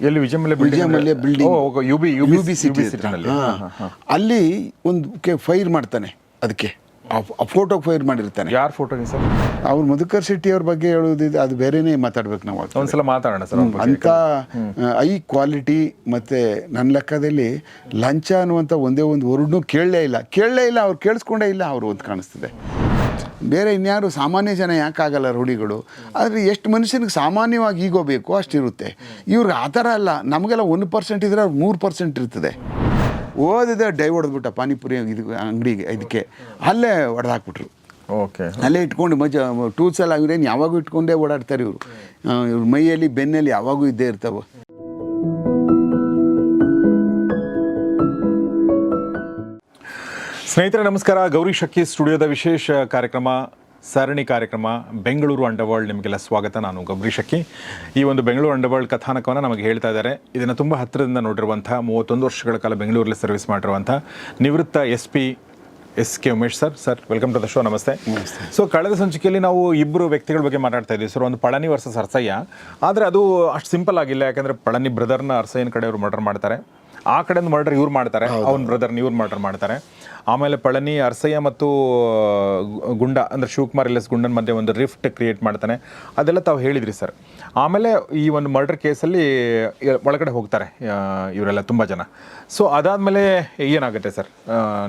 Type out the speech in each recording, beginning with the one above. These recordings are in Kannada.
ಎಲ್ಲಿ ವಿಜಯಮಲ್ಯ ಬಿಲ್ಡಿಂಗ್ ಯುಬಿ ಸಿಟಿ ಅಲ್ಲಿ ಒಂದು ಫೈರ್ ಮಾಡ್ತಾನೆ. ಅದಕ್ಕೆ ಆ ಫೋಟೋ ಫೈರ್ ಮಾಡಿರ್ತಾನೆ. ಯಾರ ಫೋಟೋಗೆ ಸರ್? ಅವ್ರು ಮಧುಕರ್ ಶೆಟ್ಟಿ ಅವ್ರ ಬಗ್ಗೆ ಹೇಳೋದಿದೆ, ಅದು ಬೇರೆನೇ ಮಾತಾಡ್ಬೇಕು ನಾವು. ಒಂದ್ಸಲ ಮಾತಾಡೋಣ ಸರ್. ಅಂತ ಐ ಕ್ವಾಲಿಟಿ ಮತ್ತೆ ನನ್ನ ಲೆಕ್ಕದಲ್ಲಿ ಲಂಚ ಅನ್ನುವಂಥ ಒಂದೇ ಒಂದು ವರ್ಡ್ನು ಕೇಳಲೇ ಇಲ್ಲ. ಅವ್ರು ಕೇಳಿಸ್ಕೊಂಡೇ ಇಲ್ಲ ಅವರು ಅಂತ ಕಾಣಿಸ್ತದೆ. ಬೇರೆ ಇನ್ಯಾರು ಸಾಮಾನ್ಯ ಜನ ಯಾಕಾಗಲ್ಲ ರೂಢಿಗಳು. ಆದರೆ ಎಷ್ಟು ಮನುಷ್ಯನಿಗೆ ಸಾಮಾನ್ಯವಾಗಿ ಈಗೋ ಬೇಕು ಅಷ್ಟಿರುತ್ತೆ. ಇವ್ರಿಗೆ ಆ ಥರ ಅಲ್ಲ. ನಮಗೆಲ್ಲ 1% ಇದ್ರೆ ಅವ್ರು 3% ಇರ್ತದೆ. ಓದಿದೆ ಡೈ ಹೊಡೆದ್ಬಿಟ್ಟ ಪಾನಿಪುರಿ ಅಂಗಡಿಗೆ, ಇದಕ್ಕೆ ಅಲ್ಲೇ ಹೊಡೆದಾಕ್ಬಿಟ್ರು. ಓಕೆ, ಅಲ್ಲೇ ಇಟ್ಕೊಂಡು ಟೂಲ್ಸ್ ಎಲ್ಲ ಇವ್ರೇನು ಯಾವಾಗೂ ಇಟ್ಕೊಂಡೇ ಓಡಾಡ್ತಾರೆ ಇವರು. ಇವ್ರ ಮೈಯಲ್ಲಿ ಬೆನ್ನಲ್ಲಿ ಯಾವಾಗೂ ಇದ್ದೇ ಇರ್ತಾವೆ. ಸ್ನೇಹಿತರೆ ನಮಸ್ಕಾರ. ಗೌರಿ ಶಕ್ಕಿ ಸ್ಟುಡಿಯೋದ ವಿಶೇಷ ಕಾರ್ಯಕ್ರಮ, ಸರಣಿ ಕಾರ್ಯಕ್ರಮ ಬೆಂಗಳೂರು ಅಂಡರ್ವರ್ಲ್ಡ್ ನಿಮಗೆಲ್ಲ ಸ್ವಾಗತ. ನಾನು ಗೌರಿ ಶಕ್ಕಿ. ಈ ಒಂದು ಬೆಂಗಳೂರು ಅಂಡರ್ವರ್ಲ್ಡ್ ಕಥಾನಕವನ್ನು ನಮಗೆ ಹೇಳ್ತಾ ಇದ್ದಾರೆ. ಇದನ್ನು ತುಂಬ ಹತ್ತಿರದಿಂದ ನೋಡಿರುವಂಥ 31 ವರ್ಷಗಳ ಕಾಲ ಬೆಂಗಳೂರಲ್ಲಿ ಸರ್ವಿಸ್ ಮಾಡಿರುವಂಥ ನಿವೃತ್ತ SP SK Umesh sir welcome to the show. ನಮಸ್ತೆ. ಸೊ ಕಳೆದ ಸಂಚಿಕೆಯಲ್ಲಿ ನಾವು ಇಬ್ಬರು ವ್ಯಕ್ತಿಗಳ ಬಗ್ಗೆ ಮಾತಾಡ್ತಾ ಇದ್ದೀವಿ ಸರ್. ಒಂದು ಪಳನಿ ವರ್ಸಸ್ ಅರಸಯ್ಯ. ಆದರೆ ಅದು ಅಷ್ಟು ಸಿಂಪಲ್ ಆಗಿಲ್ಲ. ಯಾಕಂದರೆ ಪಳನಿ ಬ್ರದರ್ನ ಅರಸಯ್ಯನ ಕಡೆ ಅವರು ಮರ್ಡರ್ ಮಾಡ್ತಾರೆ, ಆ ಕಡೆಯಿಂದ ಮರ್ಡರ್ ಇವ್ರು ಮಾಡ್ತಾರೆ, ಅವ್ನ ಬ್ರದರ್ನ ಇವ್ರು ಮರ್ಡರ್ ಮಾಡ್ತಾರೆ. ಆಮೇಲೆ ಪಳನಿ ಅರಸಯ್ಯ ಮತ್ತು ಗುಂಡ ಅಂದರೆ ಶಿವಕುಮಾರ್ ಇಲ್ಲಸ್ ಗುಂಡನ ಮಧ್ಯೆ ಒಂದು ರಿಫ್ಟ್ ಕ್ರಿಯೇಟ್ ಮಾಡ್ತಾನೆ. ಅದೆಲ್ಲ ತಾವು ಹೇಳಿದ್ರಿ ಸರ್. ಆಮೇಲೆ ಈ ಒಂದು ಮರ್ಡರ್ ಕೇಸಲ್ಲಿ ಒಳಗಡೆ ಹೋಗ್ತಾರೆ ಇವರೆಲ್ಲ ತುಂಬ ಜನ. ಸೊ ಅದಾದಮೇಲೆ ಏನಾಗುತ್ತೆ ಸರ್?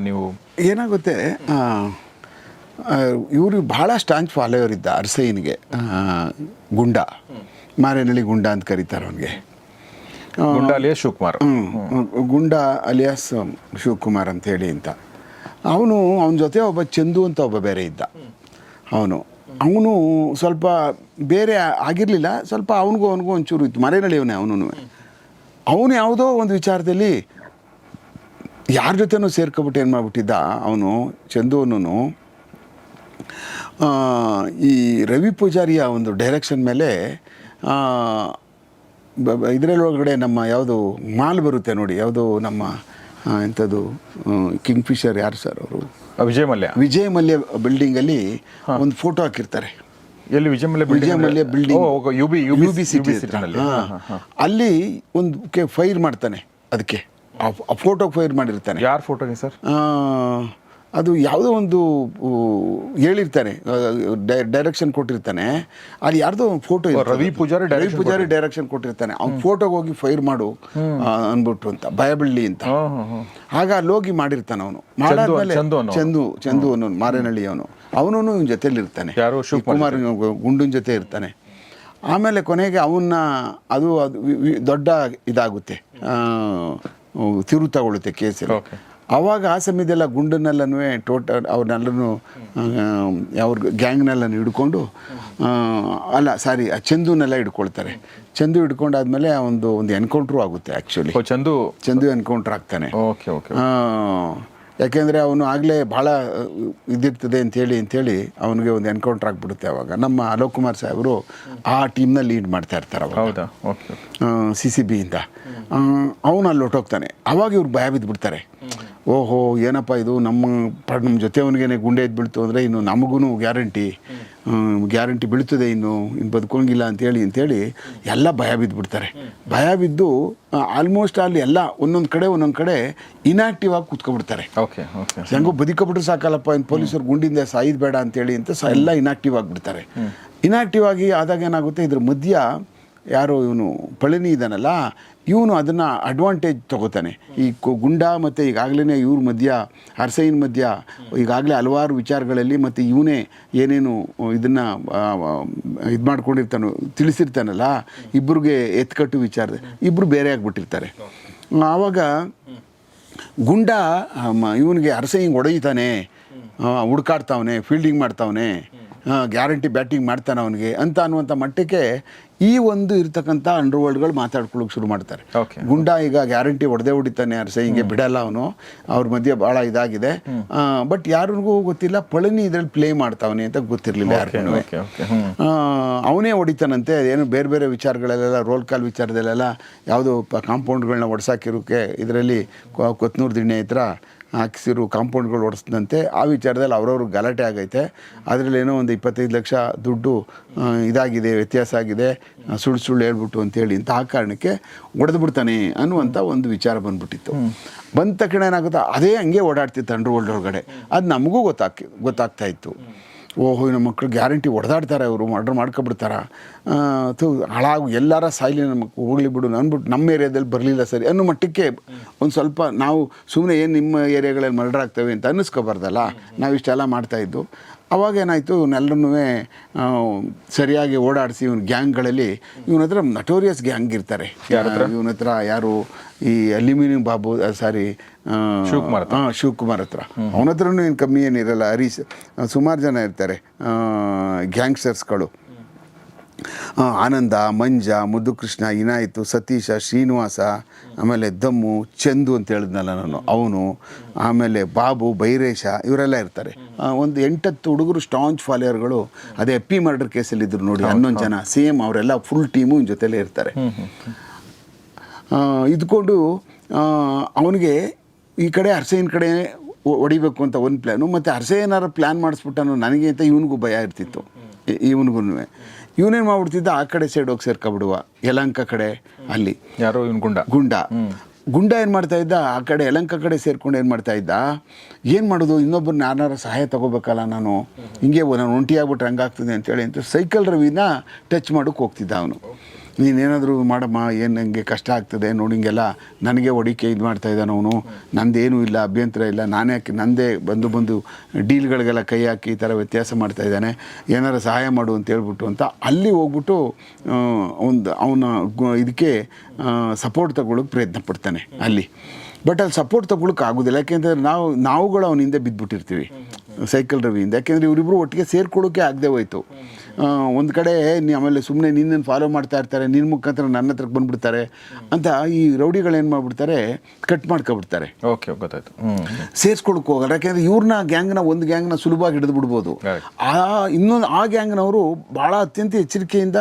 ನೀವು ಏನಾಗುತ್ತೆ, ಇವರು ಭಾಳ ಸ್ಟಾಂಚ್ ಫಾಲೋವರ್ ಇದ್ದ ಅರಸಯ್ಯನಿಗೆ. ಗುಂಡ, ಮಾರೇನಹಳ್ಳಿ ಗುಂಡ ಅಂತ ಕರೀತಾರೆ ಅವನಿಗೆ. ಗುಂಡ ಅಲಿಯಾಸ್ ಶಿವಕುಮಾರ್. ಗುಂಡ ಅಲಿಯಾಸ್ ಶಿವಕುಮಾರ್ ಅಂತ ಹೇಳಿ ಅಂತ. ಅವನ ಜೊತೆ ಒಬ್ಬ ಚಂದು ಅಂತ ಒಬ್ಬ ಬೇರೆ ಇದ್ದ. ಅವನು ಸ್ವಲ್ಪ ಬೇರೆ ಆಗಿರಲಿಲ್ಲ, ಸ್ವಲ್ಪ ಅವನಿಗೂ ಒಂಚೂರು ಇತ್ತು. ಮಾರೇನಹಳ್ಳಿಯವನೇ ಅವನು ಯಾವುದೋ ಒಂದು ವಿಚಾರದಲ್ಲಿ ಯಾರ ಜೊತೆನೂ ಸೇರ್ಕೊಬಿಟ್ಟು ಏನು ಮಾಡಿಬಿಟ್ಟಿದ್ದ ಅವನು ಚಂದುವನು. ಈ ರವಿ ಪೂಜಾರಿಯ ಒಂದು ಡೈರೆಕ್ಷನ್ ಮೇಲೆ ಇದರೊಳಗಡೆ ನಮ್ಮ ಯಾವುದು ಮಾಲ್ ಬರುತ್ತೆ ನೋಡಿ, ಯಾವುದು ನಮ್ಮ ಎಂಥದ್ದು ಕಿಂಗ್ ಫಿಶರ್, ಯಾರು ಸರ್ ಅವರು? ವಿಜಯ ಮಲ್ಯ ಬಿಲ್ಡಿಂಗಲ್ಲಿ ಒಂದು ಫೋಟೋ ಹಾಕಿರ್ತಾರೆ. ಎಲ್ಲಿ? ವಿಜಯಮಲ್ಯ ಬಿಲ್ಡಿಂಗ್ ಯುಬಿ ಸಿಟಿ ಅಲ್ಲಿ ಒಂದು ಫೈರ್ ಮಾಡ್ತಾನೆ. ಅದಕ್ಕೆ ಆ ಫೋಟೋ ಫೈರ್ ಮಾಡಿರ್ತಾನೆ. ಯಾರ ಫೋಟೋಗೆ ಸರ್? ಅದು ಯಾವುದೋ ಒಂದು ಹೇಳಿರ್ತಾನೆ, ಡೈರೆಕ್ಷನ್ ಕೊಟ್ಟಿರ್ತಾನೆ. ಅಲ್ಲಿ ಯಾರ್ದೋ ಒಂದು ಫೋಟೋ, ರವಿ ಪೂಜಾರಿ ಡೈರೆಕ್ಷನ್ ಕೊಟ್ಟಿರ್ತಾನೆ. ಅವ್ನ ಫೋಟೋಗೆ ಹೋಗಿ ಫೈರ್ ಮಾಡು ಅಂದ್ಬಿಟ್ಟು ಅಂತ, ಭಯಬಳ್ಳಿ ಅಂತ. ಆಗ ಅಲ್ಲಿ ಹೋಗಿ ಮಾಡಿರ್ತಾನೆ ಅವನು. ಮಾಡಾದ್ಮೇಲೆ ಚಂದು ಅನ್ನೋನು ಮಾರೇನಹಳ್ಳಿ ಅವನು ಇವನ ಜೊತೆಲಿ ಇರ್ತಾನೆ. ಶಿವಕುಮಾರ್ ಗುಂಡನ ಜೊತೆ ಇರ್ತಾನೆ. ಆಮೇಲೆ ಕೊನೆಗೆ ಅವನ್ನ ಅದು ದೊಡ್ಡ ಇದಾಗುತ್ತೆ, ತಿರು ತಗೊಳುತ್ತೆ ಕೇಸಲ್ಲಿ. ಆವಾಗ ಆ ಸಮಯದೆಲ್ಲ ಗುಂಡನ್ನೆಲ್ಲನೂ ಅವ್ರನ್ನೆಲ್ಲನೂ ಅವ್ರ ಗ್ಯಾಂಗ್ನೆಲ್ಲನೂ ಹಿಡ್ಕೊಂಡು, ಆ ಚಂದುನೆಲ್ಲ ಹಿಡ್ಕೊಳ್ತಾರೆ. ಚಂದು ಹಿಡ್ಕೊಂಡಾದ್ಮೇಲೆ ಒಂದು ಎನ್ಕೌಂಟ್ರು ಆಗುತ್ತೆ. ಆ್ಯಕ್ಚುಲಿ ಚಂದು ಎನ್ಕೌಂಟ್ರ್ ಆಗ್ತಾನೆ. ಯಾಕೆಂದರೆ ಅವನು ಆಗಲೇ ಭಾಳ ಇದಿರ್ತದೆ ಅಂಥೇಳಿ ಅವನಿಗೆ ಒಂದು ಎನ್ಕೌಂಟ್ರ್ ಆಗಿಬಿಡುತ್ತೆ. ಆವಾಗ ನಮ್ಮ ಅಲೋಕ್ ಕುಮಾರ್ ಸಾಹೇಬರು ಆ ಟೀಮ್ನ ಲೀಡ್ ಮಾಡ್ತಾ ಇರ್ತಾರೆ ಅವಾಗ, CCB ಇಂದ. ಅವನು ಅಲ್ಲಿ ಹೊಟ್ಟೋಗ್ತಾನೆ. ಆವಾಗ ಇವ್ರು ಭಯ ಬಿದ್ದುಬಿಡ್ತಾರೆ. ಓಹೋ ಏನಪ್ಪ ಇದು, ನಮ್ಮ ಜೊತೆಯವನಿಗೇನೆ ಗುಂಡೆ ಎದ್ದು ಬೀಳ್ತು ಅಂದರೆ ಇನ್ನು ನಮಗೂ ಗ್ಯಾರಂಟಿ ಬೀಳ್ತದೆ, ಇನ್ನು ಬದುಕೋಂಗಿಲ್ಲ ಅಂತೇಳಿ ಎಲ್ಲ ಭಯ ಬಿದ್ದುಬಿಡ್ತಾರೆ. ಭಯ ಬಿದ್ದು ಆಲ್ಮೋಸ್ಟ್ ಅಲ್ಲಿ ಎಲ್ಲ ಒಂದೊಂದು ಕಡೆ ಇನ್ಆಕ್ಟಿವ್ ಆಗಿ ಕೂತ್ಕೊಬಿಡ್ತಾರೆ. ಹೆಂಗೋ ಬದುಕೊಬಿಟ್ರೆ ಸಾಕಲ್ಲಪ್ಪ, ಇನ್ನು ಪೊಲೀಸರು ಗುಂಡಿಂದ ಸಾಯಿದ್ ಬೇಡ ಅಂತೇಳಿ ಅಂತ ಎಲ್ಲ ಇನ್ಆಕ್ಟಿವ್ ಆಗಿಬಿಡ್ತಾರೆ. ಇನ್ಆಕ್ಟಿವ್ ಆಗಿ ಆದಾಗ ಏನಾಗುತ್ತೆ, ಇದ್ರ ಮಧ್ಯ ಯಾರೋ ಇವನು ಪಳನಿ ಇದ್ದಾನಲ್ಲ, ಇವನು ಅದನ್ನು ಅಡ್ವಾಂಟೇಜ್ ತೊಗೋತಾನೆ. ಈ ಗುಂಡ ಮತ್ತು ಈಗಾಗಲೇ ಇವ್ರ ಮಧ್ಯ, ಅರಸಯ್ಯನ ಮಧ್ಯ ಈಗಾಗಲೇ ಹಲವಾರು ವಿಚಾರಗಳಲ್ಲಿ ಮತ್ತು ಇವನೇ ಏನೇನು ಇದನ್ನು ಇದು ಮಾಡ್ಕೊಂಡಿರ್ತಾನೋ ತಿಳಿಸಿರ್ತಾನಲ್ಲ, ಇಬ್ಬರಿಗೆ ಎತ್ಕಟ್ಟು ವಿಚಾರದ ಇಬ್ಬರು ಬೇರೆ ಆಗಿಬಿಟ್ಟಿರ್ತಾರೆ. ಆವಾಗ ಗುಂಡ ಇವನಿಗೆ ಅರಸಯ್ಯಂಗೆ ಹೊಡೆಯುತ್ತಾನೆ, ಹುಡ್ಕಾಡ್ತಾವನೆ, ಫೀಲ್ಡಿಂಗ್ ಮಾಡ್ತಾವನೆ, ಗ್ಯಾರಂಟಿ ಬ್ಯಾಟಿಂಗ್ ಮಾಡ್ತಾನೆ ಅವನಿಗೆ ಅಂತ ಅನ್ನುವಂಥ ಮಟ್ಟಕ್ಕೆ ಈ ಒಂದು ಇರ್ತಕ್ಕಂಥ ಅಂಡರ್ವರ್ಲ್ಡ್ಗಳು ಮಾತಾಡ್ಕೊಳ್ಳೋಕೆ ಶುರು ಮಾಡ್ತಾರೆ. ಗುಂಡ ಈಗ ಗ್ಯಾರಂಟಿ ಹೊಡಿತಾನೆ, ಅರಸಯ್ಯಂಗೆ ಬಿಡಲ್ಲ ಅವನು, ಅವ್ರ ಮಧ್ಯೆ ಭಾಳ ಇದಾಗಿದೆ. ಬಟ್ ಯಾರಿಗೂ ಗೊತ್ತಿಲ್ಲ ಪಳನಿ ಇದ್ರಲ್ಲಿ ಪ್ಲೇ ಮಾಡ್ತಾವನೆ ಅಂತ ಗೊತ್ತಿರಲಿಲ್ಲ ಯಾರಿಗೂ. ಅವನೇ ಹೊಡಿತಾನಂತೆ. ಏನು ಬೇರೆ ಬೇರೆ ವಿಚಾರಗಳಲ್ಲೆಲ್ಲ, ರೋಲ್ ಕಾಲ್ ವಿಚಾರದಲ್ಲೆಲ್ಲ ಯಾವುದೋ ಕಾಂಪೌಂಡ್ಗಳನ್ನ ಒಡ್ಸಾಕಿರೋಕ್ಕೆ ಇದರಲ್ಲಿ ಕೊತ್ನೂರು ದಿಣ್ಣೆ ಹತ್ರ ಹಾಕಿಸಿರು ಕಾಂಪೌಂಡ್ಗಳು ಓಡಿಸಿದಂತೆ ಆ ವಿಚಾರದಲ್ಲಿ ಅವ್ರವ್ರ ಗಲಾಟೆ ಆಗೈತೆ. ಅದರಲ್ಲಿ ಏನೋ ಒಂದು 25 ಲಕ್ಷ ದುಡ್ಡು ಇದಾಗಿದೆ, ವ್ಯತ್ಯಾಸ ಆಗಿದೆ, ಸುಳ್ಳು ಹೇಳ್ಬಿಟ್ಟು ಅಂತೇಳಿ ಅಂತ ಆ ಕಾರಣಕ್ಕೆ ಹೊಡೆದು ಬಿಡ್ತಾನೆ ಅನ್ನುವಂಥ ಒಂದು ವಿಚಾರ ಬಂದ್ಬಿಟ್ಟಿತ್ತು. ಬಂದ ತಕ್ಷಣ ಏನಾಗುತ್ತಾ ಅದೇ ಹಂಗೆ ಓಡಾಡ್ತಿತ್ತು ಅಂಡರ್ವರ್ಲ್ಡ್ ಒಳಗಡೆ. ಅದು ನಮಗೂ ಗೊತ್ತಾಗ್ತಾ ಇತ್ತು. ಓಹೋ ನಮ್ಮ ಮಕ್ಕಳು ಗ್ಯಾರಂಟಿ ಹೊಡೆದಾಡ್ತಾರೆ, ಅವರು ಮರ್ಡರ್ ಮಾಡ್ಕೊಬಿಡ್ತಾರ, ಹಾಳಾಗು ಎಲ್ಲಾರ ಸಾಯ್ಲಿ, ನಮ್ಮ ಹೋಗ್ಲಿ ಬಿಡು ಅಂದ್ಬಿಟ್ಟು ನಮ್ಮ ಏರಿಯಾದಲ್ಲಿ ಬರಲಿಲ್ಲ ಸರಿ ಅನ್ನೋ ಮಟ್ಟಕ್ಕೆ ಒಂದು ಸ್ವಲ್ಪ ನಾವು ಸುಮ್ಮನೆ ಏನು ನಿಮ್ಮ ಏರಿಯಾಗಳಲ್ಲಿ ಮರ್ಡರ್ ಆಗ್ತವೆ ಅಂತ ಅನ್ನಿಸ್ಕೋಬಾರ್ದಲ್ಲ, ನಾವು ಇಷ್ಟೆಲ್ಲ ಮಾಡ್ತಾಯಿದ್ದು. ಅವಾಗ ಏನಾಯಿತು, ಇವನ್ನೆಲ್ಲರೂ ಸರಿಯಾಗಿ ಓಡಾಡಿಸಿ ಇವನ ಗ್ಯಾಂಗ್ಗಳಲ್ಲಿ ಇವನ ಹತ್ರ ನಟೋರಿಯಸ್ ಗ್ಯಾಂಗ್ ಇರ್ತಾರೆ. ಇವನ ಹತ್ರ ಯಾರು ಈ ಅಲ್ಯೂಮಿನಿಯಂ ಬಾಬು ಶಿವಕುಮಾರ್ ಹತ್ರ, ಅವನ ಹತ್ರನೂ ಏನು ಕಮ್ಮಿ ಏನಿರಲ್ಲ. ಹರೀಶ್, ಸುಮಾರು ಜನ ಇರ್ತಾರೆ ಗ್ಯಾಂಗ್ಸ್ಟರ್ಸ್ಗಳು. ಆನಂದ, ಮಂಜ, ಮುದ್ದುಕೃಷ್ಣ, ಇನಾಯಿತು, ಸತೀಶ, ಶ್ರೀನಿವಾಸ, ಆಮೇಲೆ ದಮ್ಮು, ಚಂದು ಅಂತ ಹೇಳಿದ್ನಲ್ಲ ನಾನು, ಅವನು, ಆಮೇಲೆ ಬಾಬು, ಬೈರೇಶ, ಇವರೆಲ್ಲ ಇರ್ತಾರೆ. ಒಂದು 8-10 ಹುಡುಗರು ಸ್ಟಾಂಚ್ ಫಾಲೋಯರ್ಗಳು ಅದೇ ಎಪ್ಪಿ ಮರ್ಡರ್ ಕೇಸಲ್ಲಿ ಇದ್ರು ನೋಡಿ, 11 ಜನ ಸೇಮ್, ಅವರೆಲ್ಲ ಫುಲ್ ಟೀಮು ಇನ್ ಜೊತೆಲೇ ಇರ್ತಾರೆ. ಇದ್ಕೊಂಡು ಅವನಿಗೆ ಈ ಕಡೆ ಹರ್ಸೈನ್ ಕಡೆ ಹೊಡಿಬೇಕು ಅಂತ ಒಂದು ಪ್ಲ್ಯಾನು, ಮತ್ತು ಹರ್ಸೈನಾರು ಪ್ಲ್ಯಾನ್ ಮಾಡಿಸ್ಬಿಟ್ಟನು ನನಗೆ ಅಂತ ಇವನಿಗೂ ಭಯ ಇರ್ತಿತ್ತು. ಇವನಿಗೂ ಇವನೇನು ಮಾಡ್ಬಿಡ್ತಿದ್ದ, ಆ ಕಡೆ ಸೈಡ್ ಹೋಗಿ ಸೇರ್ಕೊಬಿಡುವ, ಯಲಂಕ ಕಡೆ. ಅಲ್ಲಿ ಯಾರೋ ಇವನು ಗುಂಡ ಏನು ಮಾಡ್ತಾ ಇದ್ದ, ಆ ಕಡೆ ಯಲಂಕ ಕಡೆ ಸೇರ್ಕೊಂಡು ಏನು ಮಾಡ್ತಾ ಇದ್ದ, ಏನು ಮಾಡೋದು, ಇನ್ನೊಬ್ಬರನ್ನ ಯಾರು ಸಹಾಯ ತೊಗೋಬೇಕಲ್ಲ ನಾನು, ಹಿಂಗೆ ನಾನು ಒಂಟಿಯಾಗ್ಬಿಟ್ರೆ ಹಂಗಾಗ್ತದೆ ಅಂತೇಳಿ ಅಂತ ಸೈಕಲ್ ರವಿನ ಟಚ್ ಮಾಡೋಕ್ಕೆ ಹೋಗ್ತಿದ್ದ ಅವನು. ನೀನೇನಾದರೂ ಮಾಡಮ್ಮ, ಏನು ನನಗೆ ಕಷ್ಟ ಆಗ್ತದೆ ನೋಡಿ, ಹಿಂಗೆಲ್ಲ ನನಗೆ ಹೊಡಿಕೆ ಇದು ಮಾಡ್ತಾಯಿದ್ದಾನೆ ಅವನು, ನಂದೇನೂ ಇಲ್ಲ, ಅಭ್ಯಂತರ ಇಲ್ಲ, ನಾನೇ ಹಾಕಿ ನಂದೇ ಬಂದು ಡೀಲ್ಗಳಿಗೆಲ್ಲ ಕೈ ಹಾಕಿ ಈ ಥರ ವ್ಯತ್ಯಾಸ ಮಾಡ್ತಾಯಿದ್ದಾನೆ, ಏನಾರು ಸಹಾಯ ಮಾಡು ಅಂತ ಹೇಳ್ಬಿಟ್ಟು ಅಂತ ಅಲ್ಲಿ ಹೋಗ್ಬಿಟ್ಟು ಅವನ ಇದಕ್ಕೆ ಸಪೋರ್ಟ್ ತಗೊಳ್ಳೋಕೆ ಪ್ರಯತ್ನ ಪಡ್ತಾನೆ ಅಲ್ಲಿ. ಬಟ್ ಅಲ್ಲಿ ಸಪೋರ್ಟ್ ತೊಗೊಳಕ್ಕೆ ಆಗೋದಿಲ್ಲ, ಯಾಕೆಂದರೆ ನಾವುಗಳು ಅವನ ಹಿಂದೆ ಬಿದ್ದುಬಿಟ್ಟಿರ್ತೀವಿ ಸೈಕಲ್ ರವಿಯಿಂದ. ಯಾಕೆಂದರೆ ಇವರಿಬ್ಬರು ಒಟ್ಟಿಗೆ ಸೇರ್ಕೊಳ್ಳೋಕೆ ಆಗದೆ ಹೋಯ್ತು. ಒಂದು ಕಡೆ ಆಮೇಲೆ ಸುಮ್ಮನೆ ನಿನ್ನನ್ನು ಫಾಲೋ ಮಾಡ್ತಾ ಇರ್ತಾರೆ, ನಿನ್ನ ಮುಖಾಂತರ ನನ್ನ ಹತ್ರಕ್ಕೆ ಬಂದುಬಿಡ್ತಾರೆ ಅಂತ ಈ ರೌಡಿಗಳೇನು ಮಾಡಿಬಿಡ್ತಾರೆ, ಕಟ್ ಮಾಡ್ಕೊಬಿಡ್ತಾರೆ. ಓಕೆ, ಗೊತ್ತಾಯ್ತು. ಸೇರಿಸ್ಕೊಳಕ್ಕೆ ಹೋಗಲ್ಲ, ಯಾಕೆಂದರೆ ಇವ್ರನ್ನ ಒಂದು ಗ್ಯಾಂಗ್ನ ಸುಲಭವಾಗಿ ಹಿಡಿದು ಬಿಡ್ಬೋದು. ಆ ಗ್ಯಾಂಗ್ನವರು ಭಾಳ ಅತ್ಯಂತ ಎಚ್ಚರಿಕೆಯಿಂದ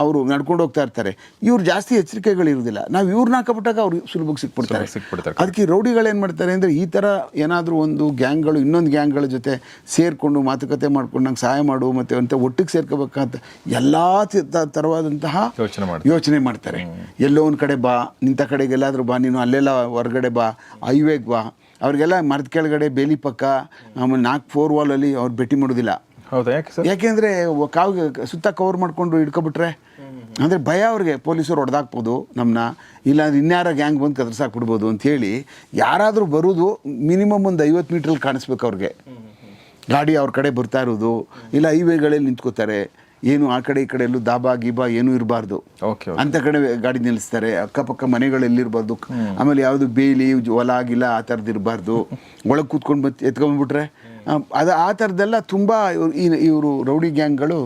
ಅವರು ನಡ್ಕೊಂಡು ಹೋಗ್ತಾ ಇರ್ತಾರೆ. ಇವ್ರು ಜಾಸ್ತಿ ಎಚ್ಚರಿಕೆಗಳಿರೋದಿಲ್ಲ. ನಾವು ಇವ್ರನ್ನ ಹಾಕಬಿಟ್ಟಾಗ ಅವ್ರು ಸುಲಭಕ್ಕೆ ಸಿಕ್ಬಿಡ್ತಾರೆ. ಅದಕ್ಕೆ ಈ ರೌಡಿಗಳೇನು ಮಾಡ್ತಾರೆ ಅಂದರೆ, ಈ ಥರ ಏನಾದರೂ ಒಂದು ಗ್ಯಾಂಗ್ಗಳು ಇನ್ನೊಂದು ಗ್ಯಾಂಗ್ಗಳ ಜೊತೆ ಸೇರಿಕೊಂಡು ಮಾತುಕತೆ ಮಾಡ್ಕೊಂಡು ನಂಗೆ ಸಹಾಯ ಮಾಡು ಮತ್ತು ಅಂತ ಒಟ್ಟಿಗೆ ಸೇರ್ಕೋಬೇಕಂತ ಎಲ್ಲ ಥರವಾದಂತಹ ಯೋಚನೆ ಮಾಡ್ತಾರೆ. ಎಲ್ಲೋ ಒಂದು ಕಡೆ ಬಾ, ನಿಂತ ಕಡೆಗೆಲ್ಲಾದರೂ ಬಾ, ನೀನು ಅಲ್ಲೆಲ್ಲ ಹೊರಗಡೆ ಬಾ, ಹೈವೇಗೆ ಬಾ, ಅವ್ರಿಗೆಲ್ಲ ಮರದ ಕೆಳಗಡೆ ಬೇಲಿ ಪಕ್ಕ, ಆಮೇಲೆ 4 ವಾಲಲ್ಲಿ ಅವ್ರು ಭೇಟಿ ಮಾಡೋದಿಲ್ಲ. ಹೌದಾ? ಯಾಕೆ ಸರ್? ಯಾಕೆಂದರೆ ಕಾವಿಗೆ ಸುತ್ತ ಕವರ್ ಮಾಡಿಕೊಂಡು ಹಿಡ್ಕೊಬಿಟ್ರೆ ಅಂದರೆ ಭಯ ಅವ್ರಿಗೆ, ಪೊಲೀಸರು ಹೊಡೆದಾಕ್ಬೋದು ನಮ್ಮನ್ನ, ಇಲ್ಲಾಂದ್ರೆ ಇನ್ಯಾರ ಗ್ಯಾಂಗ್ ಬಂದು ಕದ್ರಸಾಕ್ಬಿಡ್ಬೋದು ಅಂಥೇಳಿ ಯಾರಾದರೂ ಬರೋದು ಮಿನಿಮಮ್ ಒಂದು 50 ಮೀಟ್ರಲ್ಲಿ ಕಾಣಿಸ್ಬೇಕು ಅವ್ರಿಗೆ. ಗಾಡಿ ಅವ್ರ ಕಡೆ ಬರ್ತಾ ಇರೋದು, ಇಲ್ಲ ಹೈವೇಗಳಲ್ಲಿ ನಿಂತ್ಕೋತಾರೆ, ಏನು ಆ ಕಡೆ ಈ ಕಡೆ ಎಲ್ಲೂ ದಾಬಾ ಗೀಬಾ ಏನೂ ಇರಬಾರ್ದು, ಅಂಥ ಕಡೆ ಗಾಡಿ ನಿಲ್ಲಿಸ್ತಾರೆ. ಅಕ್ಕಪಕ್ಕ ಮನೆಗಳೆಲ್ಲಿರಬಾರ್ದು, ಆಮೇಲೆ ಯಾವುದು ಬೇಲಿ ಹೊಲ ಗಿಲ ಆ ಥರದ್ದು ಇರಬಾರ್ದು. ಒಳಗೆ ಕೂತ್ಕೊಂಡು ಎತ್ಕೊಂಡ್ಬಿಟ್ರೆ ಆ ಥರದ್ದೆಲ್ಲ ತುಂಬ ಇವರು ರೌಡಿ ಗ್ಯಾಂಗ್ಗಳು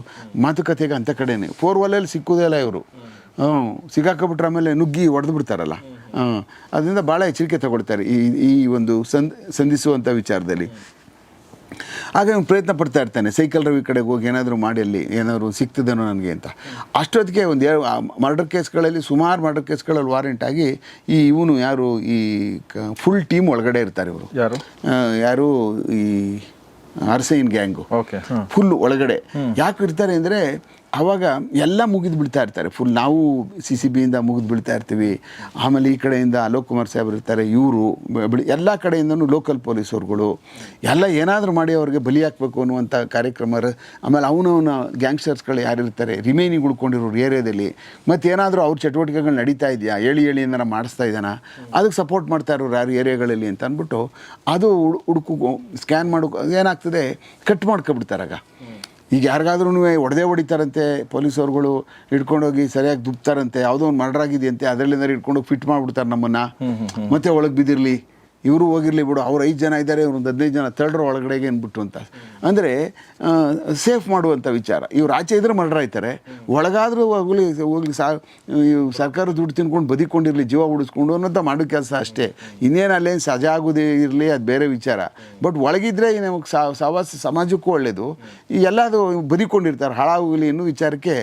ಮಾತುಕತೆಗೆ ಅಂಥ ಕಡೆನೇ. 4 ವಾಲಲ್ಲಿ ಸಿಕ್ಕೋದೇ ಇಲ್ಲ ಇವರು. ಸಿಗಾಕೊಬಿಟ್ರೆ ಆಮೇಲೆ ನುಗ್ಗಿ ಹೊಡೆದು ಬಿಡ್ತಾರಲ್ಲ. ಅದರಿಂದ ಭಾಳ ಎಚ್ಚರಿಕೆ ತಗೊಳ್ತಾರೆ ಈ ಒಂದು ಸಂಧಿಸುವಂಥ ವಿಚಾರದಲ್ಲಿ. ಆಗ ಅವ್ನು ಪ್ರಯತ್ನ ಪಡ್ತಾ ಇರ್ತಾನೆ, ಸೈಕಲ್ ರವಿ ಕಡೆಗೆ ಹೋಗಿ ಏನಾದರೂ ಮಾಡಿ ಅಲ್ಲಿ ಏನಾದರೂ ಸಿಗ್ತದೇನೋ ನನಗೆ ಅಂತ. ಅಷ್ಟೊತ್ತಿಗೆ ಒಂದು ಮರ್ಡರ್ ಕೇಸ್ಗಳಲ್ಲಿ, ಸುಮಾರು ಮರ್ಡರ್ ಕೇಸ್ಗಳಲ್ಲಿ ವಾರೆಂಟ್ ಆಗಿ ಇವನು ಯಾರು ಈ ಫುಲ್ ಟೀಮ್ ಒಳಗಡೆ ಇರ್ತಾರೆ. ಇವರು ಯಾರು ಈ ಹರ್ಸೈನ್ ಗ್ಯಾಂಗು ಫುಲ್ ಒಳಗಡೆ ಯಾಕೆ ಇರ್ತಾರೆ ಅಂದರೆ, ಆವಾಗ ಎಲ್ಲ ಮುಗಿದು ಬಿಡ್ತಾ ಇರ್ತಾರೆ ಫುಲ್. ನಾವು CCBಯಿಂದ ಮುಗಿದು ಬಿಡ್ತಾ ಇರ್ತೀವಿ. ಆಮೇಲೆ ಈ ಕಡೆಯಿಂದ ಅಲೋಕ್ ಕುಮಾರ್ ಸಾಹೇಬ್ರು ಇರ್ತಾರೆ, ಇವರು ಎಲ್ಲ ಕಡೆಯಿಂದನೂ ಲೋಕಲ್ ಪೊಲೀಸವ್ರುಗಳು ಎಲ್ಲ ಏನಾದರೂ ಮಾಡಿ ಅವ್ರಿಗೆ ಬಲಿ ಹಾಕಬೇಕು ಅನ್ನುವಂಥ ಕಾರ್ಯಕ್ರಮ. ಆಮೇಲೆ ಅವನವನ ಗ್ಯಾಂಗ್ಸ್ಟರ್ಸ್ಗಳು ಯಾರಿರ್ತಾರೆ ರಿಮೈನಿಂಗ್ ಉಳ್ಕೊಂಡಿರೋರು ಏರಿಯಾದಲ್ಲಿ, ಮತ್ತು ಏನಾದರೂ ಅವ್ರ ಚಟುವಟಿಕೆಗಳು ನಡೀತಾ ಇದೆಯಾ, ಹೇಳಿ ಏನಾರು ಮಾಡಿಸ್ತಾ ಇದ್ದಾನ, ಅದಕ್ಕೆ ಸಪೋರ್ಟ್ ಮಾಡ್ತಾ ಇರೋರು ಯಾರು ಏರಿಯಾಗಳಲ್ಲಿ ಅಂತ ಅಂದ್ಬಿಟ್ಟು ಅದು ಹುಡುಕು ಸ್ಕ್ಯಾನ್ ಮಾಡೋಕೆ ಏನಾಗ್ತದೆ, ಕಟ್ ಮಾಡ್ಕೊಬಿಡ್ತಾರಾಗ. ಈಗ ಯಾರಿಗಾದ್ರೂ ಹೊಡಿತಾರಂತೆ ಪೊಲೀಸವ್ರುಗಳು, ಹಿಡ್ಕೊಂಡೋಗಿ ಸರಿಯಾಗಿ ದುಬ್ತಾರಂತೆ, ಯಾವುದೋ ಒಂದು ಮರ್ಡರ್ ಆಗಿದೆಯಂತೆ, ಅದರಲ್ಲಿಂದ ಹಿಡ್ಕೊಂಡೋಗಿ ಫಿಟ್ ಮಾಡಿಬಿಡ್ತಾರೆ ನಮ್ಮನ್ನು, ಮತ್ತೆ ಒಳಗೆ ಬಿದ್ದಿರಲಿ, ಇವರು ಹೋಗಿರಲಿ ಬಿಡು, ಅವ್ರು 5 ಜನ ಇದ್ದಾರೆ, ಇವ್ರು ಒಂದು 15 ಜನ ತಳ್ಳ್ರ ಒಳಗಡೆಗೆ ಅಂದ್ಬಿಟ್ಟು ಅಂತ. ಅಂದರೆ ಸೇಫ್ ಮಾಡುವಂಥ ವಿಚಾರ. ಇವ್ರು ಆಚೆ ಇದ್ರೆ ಮರ್ಡರ್ ಆಯ್ತಾರೆ, ಒಳಗಾದರೂ ಹೋಗಲಿ ಸರ್ಕಾರ ದುಡ್ಡು ತಿನ್ಕೊಂಡು ಬದಿಕೊಂಡಿರಲಿ, ಜೀವ ಉಳಿಸ್ಕೊಂಡು ಅನ್ನೋಂಥ ಮಾಡೋ ಕೆಲಸ ಅಷ್ಟೇ. ಇನ್ನೇನು ಅಲ್ಲೇನು ಸಜಾ ಆಗೋದೇ ಇರಲಿ, ಅದು ಬೇರೆ ವಿಚಾರ. ಬಟ್ ಒಳಗಿದ್ರೆ ನಮಗೆ ಸಮಾಜಕ್ಕೂ ಒಳ್ಳೆಯದು. ಈ ಎಲ್ಲದು ಬದಿಕೊಂಡಿರ್ತಾರೆ, ಹಾಳಾಗೋಗಲಿ ಅನ್ನೋ ವಿಚಾರಕ್ಕೆ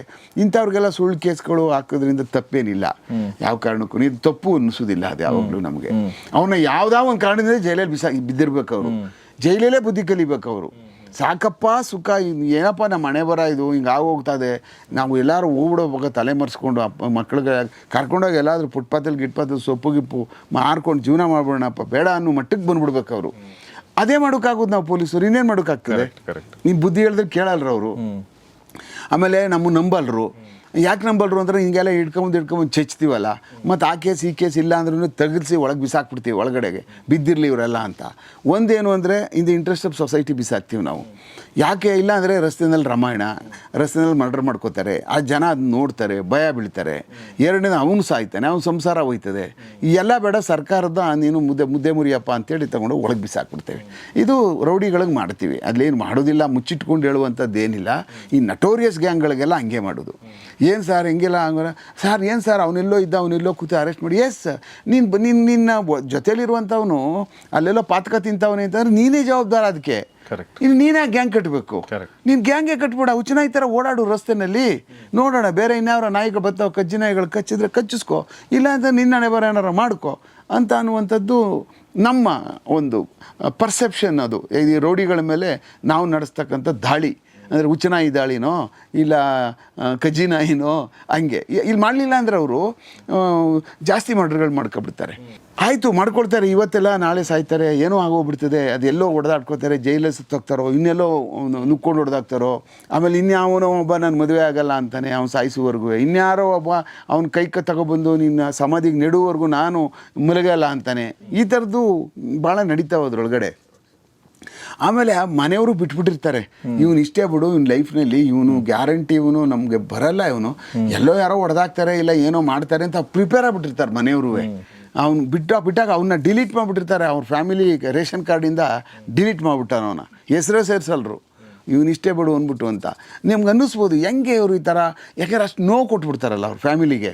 ಇಂಥವ್ರಿಗೆಲ್ಲ ಸುಳ್ಳು ಕೇಸ್ಗಳು ಹಾಕೋದ್ರಿಂದ ತಪ್ಪೇನಿಲ್ಲ ಯಾವ ಕಾರಣಕ್ಕೂ. ಇದು ತಪ್ಪು ಅನ್ನಿಸೋದಿಲ್ಲ ಅದು ಯಾವಾಗಲೂ ನಮಗೆ. ಅವನ್ನ ಒಂದು ಕಾರಣದಿಂದ ಜೈಲಲ್ಲಿ ಬಿದ್ದಿರ್ಬೇಕು ಅವರು, ಜೈಲಲ್ಲೇ ಬುದ್ಧಿ ಕಲಿಬೇಕು ಅವರು. ಸಾಕಪ್ಪ ಸುಖ, ಏನಪ್ಪ ನಮ್ಮ ಹಣೆ ಬರ ಇದು ಹಿಂಗೆ ಆಗೋಗ್ತದೆ, ನಾವು ಎಲ್ಲರೂ ಹೋಗ್ಬಿಡೋವಾಗ ತಲೆ ಮರೆಸ್ಕೊಂಡು ಮಕ್ಳಿಗೆ ಕರ್ಕೊಂಡೋಗಿ ಎಲ್ಲಾದರೂ ಫುಟ್ಪಾತಲ್ಲಿ ಗಿಟ್ಪಾತಲ್ಲಿ ಸೊಪ್ಪು ಗಿಪ್ಪು ಮಾರ್ಕೊಂಡು ಜೀವನ ಮಾಡ್ಬಿಡೋಣಪ್ಪ ಬೇಡ ಅನ್ನೋ ಮಟ್ಟಕ್ಕೆ ಬಂದ್ಬಿಡ್ಬೇಕು ಅವರು. ಅದೇ ಮಾಡೋಕ್ಕಾಗೋದು ನಾವು ಪೊಲೀಸರು, ಇನ್ನೇನು ಮಾಡೋಕ್ಕಾಗ್ತದೆ? ನೀವು ಬುದ್ಧಿ ಹೇಳಿದ್ರೆ ಕೇಳಲ್ರು ಅವರು. ಆಮೇಲೆ ನಮ್ಮ ನಂಬಲ್ರು. ಯಾಕೆ ನಂಬಲ್ರು ಅಂದ್ರೆ ಹಿಂಗೆಲ್ಲ ಹಿಡ್ಕೊಂಬಂದು ಚೆಚ್ತೀವಲ್ಲ, ಮತ್ತು ಆ ಕೇಸ್ ಈ ಕೇಸ್ ಇಲ್ಲ ಅಂದ್ರೂ ತೆಗೆದಿಸಿ ಒಳಗೆ ಬಿಸಾಕ್ಬಿಡ್ತೀವಿ, ಒಳಗಡೆಗೆ ಬಿದ್ದಿರಲಿ ಇವರೆಲ್ಲ ಅಂತ. ಒಂದೇನು ಅಂದರೆ in the interest of society ಬಿಸಾಕ್ತೀವಿ ನಾವು. ಯಾಕೆ ಇಲ್ಲ ಅಂದರೆ ರಸ್ತೆಯಲ್ಲಿ ರಾಮಾಯಣ, ರಸ್ತೆಯಲ್ಲಿ ಮರ್ಡರ್ ಮಾಡ್ಕೋತಾರೆ, ಆ ಜನ ಅದನ್ನ ನೋಡ್ತಾರೆ, ಭಯ ಬೀಳ್ತಾರೆ. ಎರಡನೇದು ಅವನು ಸಾಯ್ತಾನೆ, ಅವನ ಸಂಸಾರ ಹೋಯ್ತದೆ. ಈ ಎಲ್ಲ ಬೇಡ, ಸರ್ಕಾರದ ನೀನು ಮುದ್ದೆ ಮುರಿಯಪ್ಪ ಅಂತೇಳಿ ತಗೊಂಡು ಒಳಗೆ ಬಿಸಾಕ್ಬಿಡ್ತೇವೆ. ಇದು ರೌಡಿಗಳಿಗೆ ಮಾಡ್ತೀವಿ, ಅಲ್ಲೇನು ಮಾಡೋದಿಲ್ಲ, ಮುಚ್ಚಿಟ್ಕೊಂಡು ಹೇಳುವಂಥದ್ದು ಏನಿಲ್ಲ. ಈ ನಟೋರಿಯಸ್ ಗ್ಯಾಂಗ್ಗಳಿಗೆಲ್ಲ ಹಂಗೆ ಮಾಡೋದು. ಏನು ಸರ್ ಹಿಂಗೆಲ್ಲ ಹಂಗ ಸರ್, ಏನು ಸರ್ ಅವನೆಲ್ಲೋ ಇದ್ದ, ಅವನೆಲ್ಲೋ ಕೂತು ಅರೆಸ್ಟ್ ಮಾಡಿ. ಎಸ್, ನಿನ್ನ ಜೊತೆಲಿರುವಂಥವನು ಅಲ್ಲೆಲ್ಲೋ ಪಾತಕ ತಿಂತವನೇ ಅಂತಂದ್ರೆ ನೀನೇ ಜವಾಬ್ದಾರ ಅದಕ್ಕೆ. ಇನ್ನು ನೀನೇ ಗ್ಯಾಂಗ್ ಕಟ್ಟಬೇಕು. ನೀನು ಗ್ಯಾಂಗೇ ಕಟ್ಬೇಡ, ಹುಚ್ಚನಾಯಿ ಥರ ಓಡಾಡು ರಸ್ತೆಯಲ್ಲಿ, ನೋಡೋಣ ಬೇರೆ ಇನ್ಯಾವ ನಾಯಿಗಳು ಬರ್ತಾವೆ, ಕಜ್ಜಿ ನಾಯಿಗಳು ಕಚ್ಚಿದ್ರೆ ಕಚ್ಚಿಸ್ಕೊ, ಇಲ್ಲ ಅಂತ ನಿನ್ನ ಹಣೆ ಬರ ಏನಾರು ಮಾಡ್ಕೊ ಅಂತ ಅನ್ನುವಂಥದ್ದು ನಮ್ಮ ಒಂದು ಪರ್ಸೆಪ್ಷನ್. ಅದು ಈ ರೌಡಿಗಳ ಮೇಲೆ ನಾವು ನಡೆಸ್ತಕ್ಕಂಥ ದಾಳಿ ಅಂದರೆ ಹುಚ್ಚನಾಯಿ ದಾಳಿನೋ ಇಲ್ಲ ಕಜ್ಜಿ ನಾಯಿನೋ ಹಂಗೆ. ಇಲ್ಲಿ ಮಾಡಲಿಲ್ಲ ಅಂದರೆ ಅವರು ಜಾಸ್ತಿ ಮರ್ಡರ್ಗಳು ಮಾಡ್ಕೊಬಿಡ್ತಾರೆ. ಆಯಿತು ಮಾಡ್ಕೊಳ್ತಾರೆ, ಇವತ್ತೆಲ್ಲ ನಾಳೆ ಸಾಯ್ತಾರೆ, ಏನೋ ಆಗೋಗ್ಬಿಡ್ತದೆ, ಅದೆಲ್ಲೋ ಹೊಡೆದಾಡ್ಕೋತಾರೆ, ಜೈಲಲ್ಲಿ ಸುತ್ತೋಗ್ತಾರೋ, ಇನ್ನೆಲ್ಲೋ ನುಕ್ಕೊಂಡು ಹೊಡೆದಾಗ್ತಾರೋ. ಆಮೇಲೆ ಇನ್ಯಾವನೋ ಒಬ್ಬ ನಾನು ಮದುವೆ ಆಗಲ್ಲ ಅಂತಾನೆ, ಅವ್ನು ಸಾಯಿಸುವವರೆಗೂ. ಇನ್ಯಾರೋ ಒಬ್ಬ ಅವ್ನ ಕೈ ತಗೊಬಂದು ನಿನ್ನ ಸಮಾಧಿಗೆ ನೆಡುವವರೆಗೂ ನಾನು ಮಲಗಲ್ಲ ಅಂತಾನೆ. ಈ ಥರದ್ದು ಭಾಳ ನಡೀತಾವೆ ಅದ್ರೊಳಗಡೆ. ಆಮೇಲೆ ಆ ಮನೆಯವರು ಬಿಟ್ಬಿಟ್ಟಿರ್ತಾರೆ, ಇವನು ಇಷ್ಟೇ ಬಿಡು, ಇವನು ಲೈಫ್ನಲ್ಲಿ ಇವನು ಗ್ಯಾರಂಟಿ, ಇವನು ನಮಗೆ ಬರಲ್ಲ, ಇವನು ಎಲ್ಲೋ ಯಾರೋ ಹೊಡೆದಾಕ್ತಾರೆ ಇಲ್ಲ ಏನೋ ಮಾಡ್ತಾರೆ ಅಂತ ಪ್ರಿಪೇರ್ ಆಗಿಬಿಟ್ಟಿರ್ತಾರೆ ಮನೆಯವರು. ಅವ್ನು ಬಿಟ್ಟಾಗ ಅವನ್ನ ಡಿಲೀಟ್ ಮಾಡಿಬಿಟ್ಟಿರ್ತಾರೆ, ಅವ್ರ ಫ್ಯಾಮಿಲಿ ರೇಷನ್ ಕಾರ್ಡಿಂದ ಡಿಲೀಟ್ ಮಾಡಿಬಿಟ್ಟಾರೆ ಅವನ, ಹೆಸರೇ ಸೇರಿಸಲ್ರು, ಇವನು ಇಷ್ಟೇ ಬಿಡು ಅಂದ್ಬಿಟ್ಟು ಅಂತ. ನಿಮ್ಗೆ ಅನ್ನಿಸ್ಬೋದು ಹೆಂಗೆ ಅವರು ಈ ಥರ, ಯಾಕೆಂದ್ರೆ ಅಷ್ಟು ನೋವು ಕೊಟ್ಬಿಡ್ತಾರಲ್ಲ ಅವ್ರ ಫ್ಯಾಮಿಲಿಗೆ.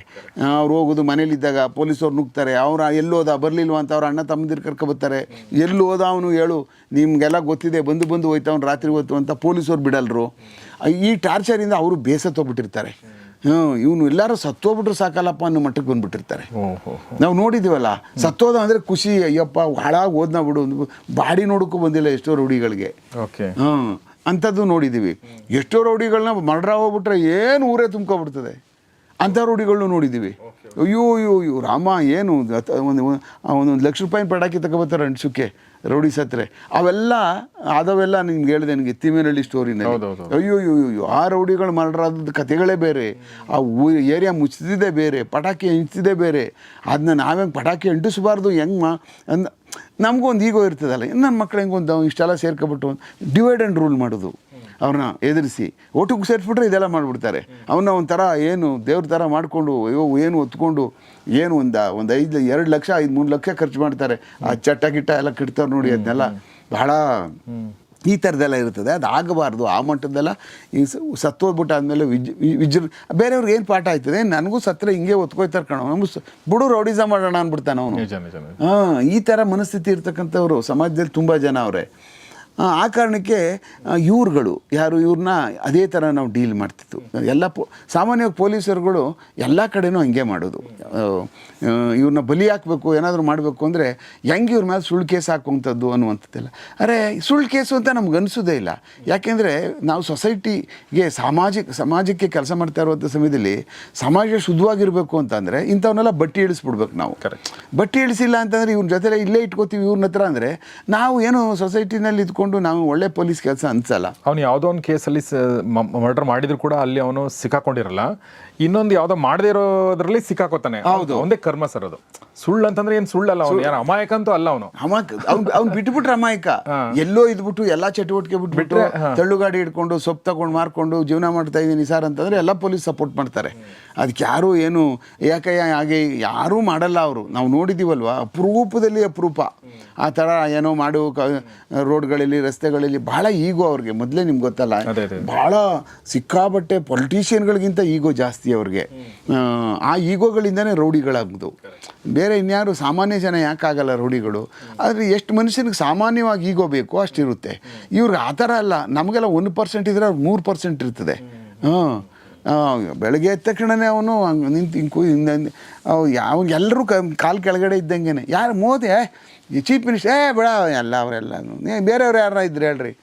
ಅವ್ರು ಹೋಗೋದು ಮನೇಲಿದ್ದಾಗ ಪೊಲೀಸವ್ರು ನುಗ್ತಾರೆ, ಅವ್ರು ಎಲ್ಲೋದ ಬರಲಿಲ್ವ ಅಂತ ಅವ್ರ ಅಣ್ಣ ತಮ್ಮದಿರು ಕರ್ಕೊಬರ್ತಾರೆ. ಎಲ್ಲಿ ಹೋದ ಅವನು ಹೇಳು, ನಿಮಗೆಲ್ಲ ಗೊತ್ತಿದೆ, ಬಂದು ಹೋಯ್ತವನು ರಾತ್ರಿ ಹೊತ್ತು ಅಂತ ಪೊಲೀಸವ್ರು ಬಿಡಲ್ರು. ಈ ಟಾರ್ಚರಿಂದ ಅವರು ಬೇಸತ್ತೋಗ್ಬಿಟ್ಟಿರ್ತಾರೆ. ಇವನು ಎಲ್ಲರೂ ಸತ್ತೋಗ್ಬಿಟ್ರು ಸಾಕಲ್ಲಪ್ಪ ಅನ್ನೋ ಮಟ್ಟಕ್ಕೆ ಬಂದುಬಿಟ್ಟಿರ್ತಾರೆ. ನಾವು ನೋಡಿದ್ದೀವಲ್ಲ, ಸತ್ತೋದ ಅಂದರೆ ಖುಷಿ, ಅಯ್ಯಪ್ಪ ಹಾಳಾಗಿ ಓದ್ನ ಬಿಡು, ಬಾಡಿ ನೋಡೋಕ್ಕೂ ಬಂದಿಲ್ಲ ಎಷ್ಟೋ ರೂಢಿಗಳಿಗೆ. ಅಂಥದ್ದು ನೋಡಿದ್ದೀವಿ. ಎಷ್ಟೋ ರೌಡಿಗಳನ್ನ ಮರ್ಡ್ರ್ ಹೋಗ್ಬಿಟ್ರೆ ಏನು ಊರೇ ತುಂಬ್ಕೊಬಿಡ್ತದೆ, ಅಂಥ ರೌಡಿಗಳನ್ನೂ ನೋಡಿದ್ದೀವಿ. ಅಯ್ಯೋ ರಾಮ, ಏನು ಒಂದು ₹1,00,000 ಪಟಾಕಿ ತಗೊಬರ್ತಾರೆ ಅಂಟ್ಸಕ್ಕೆ ರೌಡಿ ಸತ್ರೆ. ಅವೆಲ್ಲ ನಿಮ್ಗೆ ಹೇಳಿದೆ, ನನಗೆ ತಿಮ್ಮೇನಹಳ್ಳಿ ಸ್ಟೋರಿನಲ್ಲಿ. ಅಯ್ಯೋ ಆ ರೌಡಿಗಳು ಮರ್ಡರ್ ಆದದ್ದು ಕಥೆಗಳೇ ಬೇರೆ, ಆ ಏರಿಯಾ ಮುಚ್ಚಿದ್ದೇ ಬೇರೆ, ಪಟಾಕಿ ಅಂಟಿಸಿದೇ ಬೇರೆ. ಅದನ್ನ ನಾವೇನು ಪಟಾಕಿ ಅಂಟಿಸಬಾರ್ದು ಹೆಂಗೆ ನಮಗೂ ಒಂದು ಈಗೋ ಇರ್ತದಲ್ಲ, ನನ್ನ ಮಕ್ಳು ಹೆಂಗೊಂದು ಇಷ್ಟೆಲ್ಲ ಸೇರ್ಕೊಬಿಟ್ಟು ಡಿವೈಡ್ ಆ್ಯಂಡ್ ರೂಲ್ ಮಾಡೋದು, ಅವ್ರನ್ನ ಎದುರಿಸಿ ಒಟ್ಟಿಗೆ ಸೇರಿಸ್ಬಿಟ್ರೆ ಇದೆಲ್ಲ ಮಾಡಿಬಿಡ್ತಾರೆ. ಅವನ್ನ ಒಂಥರ ಏನು ದೇವ್ರ ಥರ ಮಾಡಿಕೊಂಡು ಏನು ಹೊತ್ಕೊಂಡು ಏನು ಒಂದು 2 ಲಕ್ಷ 3 ಲಕ್ಷ ಖರ್ಚು ಮಾಡ್ತಾರೆ. ಆ ಚಟ್ಟ ಗಿಟ್ಟ ಎಲ್ಲ ಕಿಡ್ತಾರೆ ನೋಡಿ, ಅದನ್ನೆಲ್ಲ ಬಹಳ ಈ ಥರದ್ದೆಲ್ಲ ಇರ್ತದೆ. ಅದು ಆಗಬಾರ್ದು. ಆ ಮಟ್ಟದ್ದೆಲ್ಲ ಈ ಸತ್ತೋಗ್ಬಿಟ್ಟಾದ್ಮೇಲೆ ಬೇರೆಯವ್ರಿಗೆ ಏನು ಪಾಠ ಆಯ್ತದೆ, ನನಗೂ ಸತ್ತರೆ ಹಿಂಗೆ ಒತ್ಕೊಯ್ತಾರೆ ಕಣೋ, ನಮ್ಗೆ ಬಿಡು ರೌಡಿಸಮ್ ಮಾಡೋಣ ಅಂದ್ಬಿಡ್ತಾನೆ ಅವನು. ಈ ಥರ ಮನಸ್ಥಿತಿ ಇರ್ತಕ್ಕಂಥವ್ರು ಸಮಾಜದಲ್ಲಿ ತುಂಬ ಜನ ಅವರೇ. ಆ ಕಾರಣಕ್ಕೆ ಇವ್ರುಗಳು ಇವ್ರನ್ನ ಅದೇ ಥರ ನಾವು ಡೀಲ್ ಮಾಡ್ತಿತ್ತು. ಎಲ್ಲ ಸಾಮಾನ್ಯವಾಗಿ ಪೊಲೀಸರುಗಳು ಎಲ್ಲ ಕಡೆನೂ ಹಂಗೆ ಮಾಡೋದು. ಇವ್ರನ್ನ ಬಲಿ ಹಾಕಬೇಕು, ಏನಾದರೂ ಮಾಡಬೇಕು ಅಂದರೆ ಹೆಂಗೆ ಇವ್ರ ಮೇಲೆ ಸುಳ್ಳು ಕೇಸ್ ಹಾಕುವಂಥದ್ದು ಅನ್ನುವಂಥದ್ದೆಲ್ಲ. ಅರೆ ಸುಳ್ಳು ಕೇಸು ಅಂತ ನಮ್ಗೆ ಅನಿಸೋದೇ ಇಲ್ಲ. ಯಾಕೆಂದರೆ ನಾವು ಸೊಸೈಟಿಗೆ ಸಮಾಜಕ್ಕೆ ಕೆಲಸ ಮಾಡ್ತಾ ಇರುವಂಥ ಸಮಯದಲ್ಲಿ ಸಮಾಜ ಶುದ್ಧವಾಗಿರಬೇಕು ಅಂತಂದರೆ ಇಂಥವನ್ನೆಲ್ಲ ಬಟ್ಟಿ ಇಳಿಸ್ಬಿಡ್ಬೇಕು ನಾವು. ಬಟ್ಟಿ ಇಳಿಸಿಲ್ಲ ಅಂತಂದರೆ ಇವ್ರ ಜೊತೆ ಇಲ್ಲೇ ಇಟ್ಕೋತೀವಿ ಇವ್ರನ್ನ ಹತ್ರ ಅಂದರೆ ನಾವು ಏನು ಸೊಸೈಟಿನಲ್ಲಿ ಇದ್ಕೊಂಡು ನಾವು ಒಳ್ಳೆ ಪೊಲೀಸ್ ಕೆಲಸ ಅನ್ಸಲ್ಲ. ಅವನು ಯಾವುದೋ ಒಂದು ಕೇಸಲ್ಲಿ ಮರ್ಡರ್ ಮಾಡಿದ್ರು ಕೂಡ ಅಲ್ಲಿ ಅವನು ಸಿಕ್ಕಾಕೊಂಡಿರಲ್ಲ, ಇನ್ನೊಂದು ಯಾವುದೋ ಮಾಡದೇ ಇರೋದ್ರಲ್ಲಿ ಸಿಕ್ಕಾಕೋತಾನೆ. ಹೌದು, ಒಂದೇ ಕರ್ಮ ಸರ್ ಅದು. ಸುಳ್ಳು ಅಂತಂದ್ರೆ ಏನು ಸುಳ್ಳಲ್ಲ, ಅವನು ಯಾರು ಅಮಾಯಕ ಅಂತೂ ಅಲ್ಲ. ಅವ್ನು ಬಿಟ್ಬಿಟ್ರೆ ಅಮಾಯಕ. ಎಲ್ಲೋ ಇದ್ಬಿಟ್ಟು ಎಲ್ಲ ಚಟುವಟಿಕೆ ಬಿಟ್ಬಿಟ್ಟು ತಳ್ಳುಗಾಡಿ ಹಿಡ್ಕೊಂಡು ಸೊಪ್ಪು ತಗೊಂಡು ಮಾರ್ಕೊಂಡು ಜೀವನ ಮಾಡ್ತಾ ಇದ್ದೀನಿ ಸರ್ ಅಂತಂದ್ರೆ ಎಲ್ಲ ಪೊಲೀಸ್ ಸಪೋರ್ಟ್ ಮಾಡ್ತಾರೆ. ಅದಕ್ಕೆ ಯಾರೂ ಏನು ಹಾಗೆ ಯಾರೂ ಮಾಡಲ್ಲ ಅವರು. ನಾವು ನೋಡಿದ್ದೀವಲ್ವ, ಅಪರೂಪದಲ್ಲಿ ಅಪರೂಪ ಆ ಥರ ಏನೋ ಮಾಡು ರೋಡ್ಗಳಲ್ಲಿ ರಸ್ತೆಗಳಲ್ಲಿ ಬಹಳ ಈಗೋ ಅವ್ರಿಗೆ. ಮೊದಲೇ ನಿಮ್ಗೆ ಗೊತ್ತಲ್ಲ, ಬಹಳ ಸಿಕ್ಕಾಬಟ್ಟೆ ಪೊಲಿಟಿಷಿಯನ್ಗಳಿಗಿಂತ ಈಗೋ ಜಾಸ್ತಿ ಅವ್ರಿಗೆ. ಆ ಈಗೋಗಳಿಂದನೇ ರೌಡಿಗಳಾಗೋದು. ಬೇರೆ ಇನ್ಯಾರು ಸಾಮಾನ್ಯ ಜನ ಯಾಕಾಗಲ್ಲ ರೌಡಿಗಳು. ಆದರೆ ಎಷ್ಟು ಮನುಷ್ಯನಿಗೆ ಸಾಮಾನ್ಯವಾಗಿ ಈಗೋ ಬೇಕೋ ಅಷ್ಟಿರುತ್ತೆ. ಇವ್ರಿಗೆ ಆ ಥರ ಅಲ್ಲ. ನಮಗೆಲ್ಲ 1% ಇದ್ರೆ 3% ಇರ್ತದೆ. ಬೆಳಗ್ಗೆ ಎದ್ದ ತಕ್ಷಣವೇ ಅವನು ಹಂಗೆ ನಿಂತು ಹಿಂಗೆ ಎಲ್ಲರೂ ಕಾಲು ಕೆಳಗಡೆ ಇದ್ದಂಗೆ ಯಾರು ಮೋದಿ ಈ ಚೀಫ್ ಮಿನಿಸ್ಟರ್ ಬೇಡ ಎಲ್ಲ ಅವರೆಲ್ಲ ಬೇರೆಯವ್ರು ಯಾರು ಇದ್ರೆ ಹೇಳ್ರಿ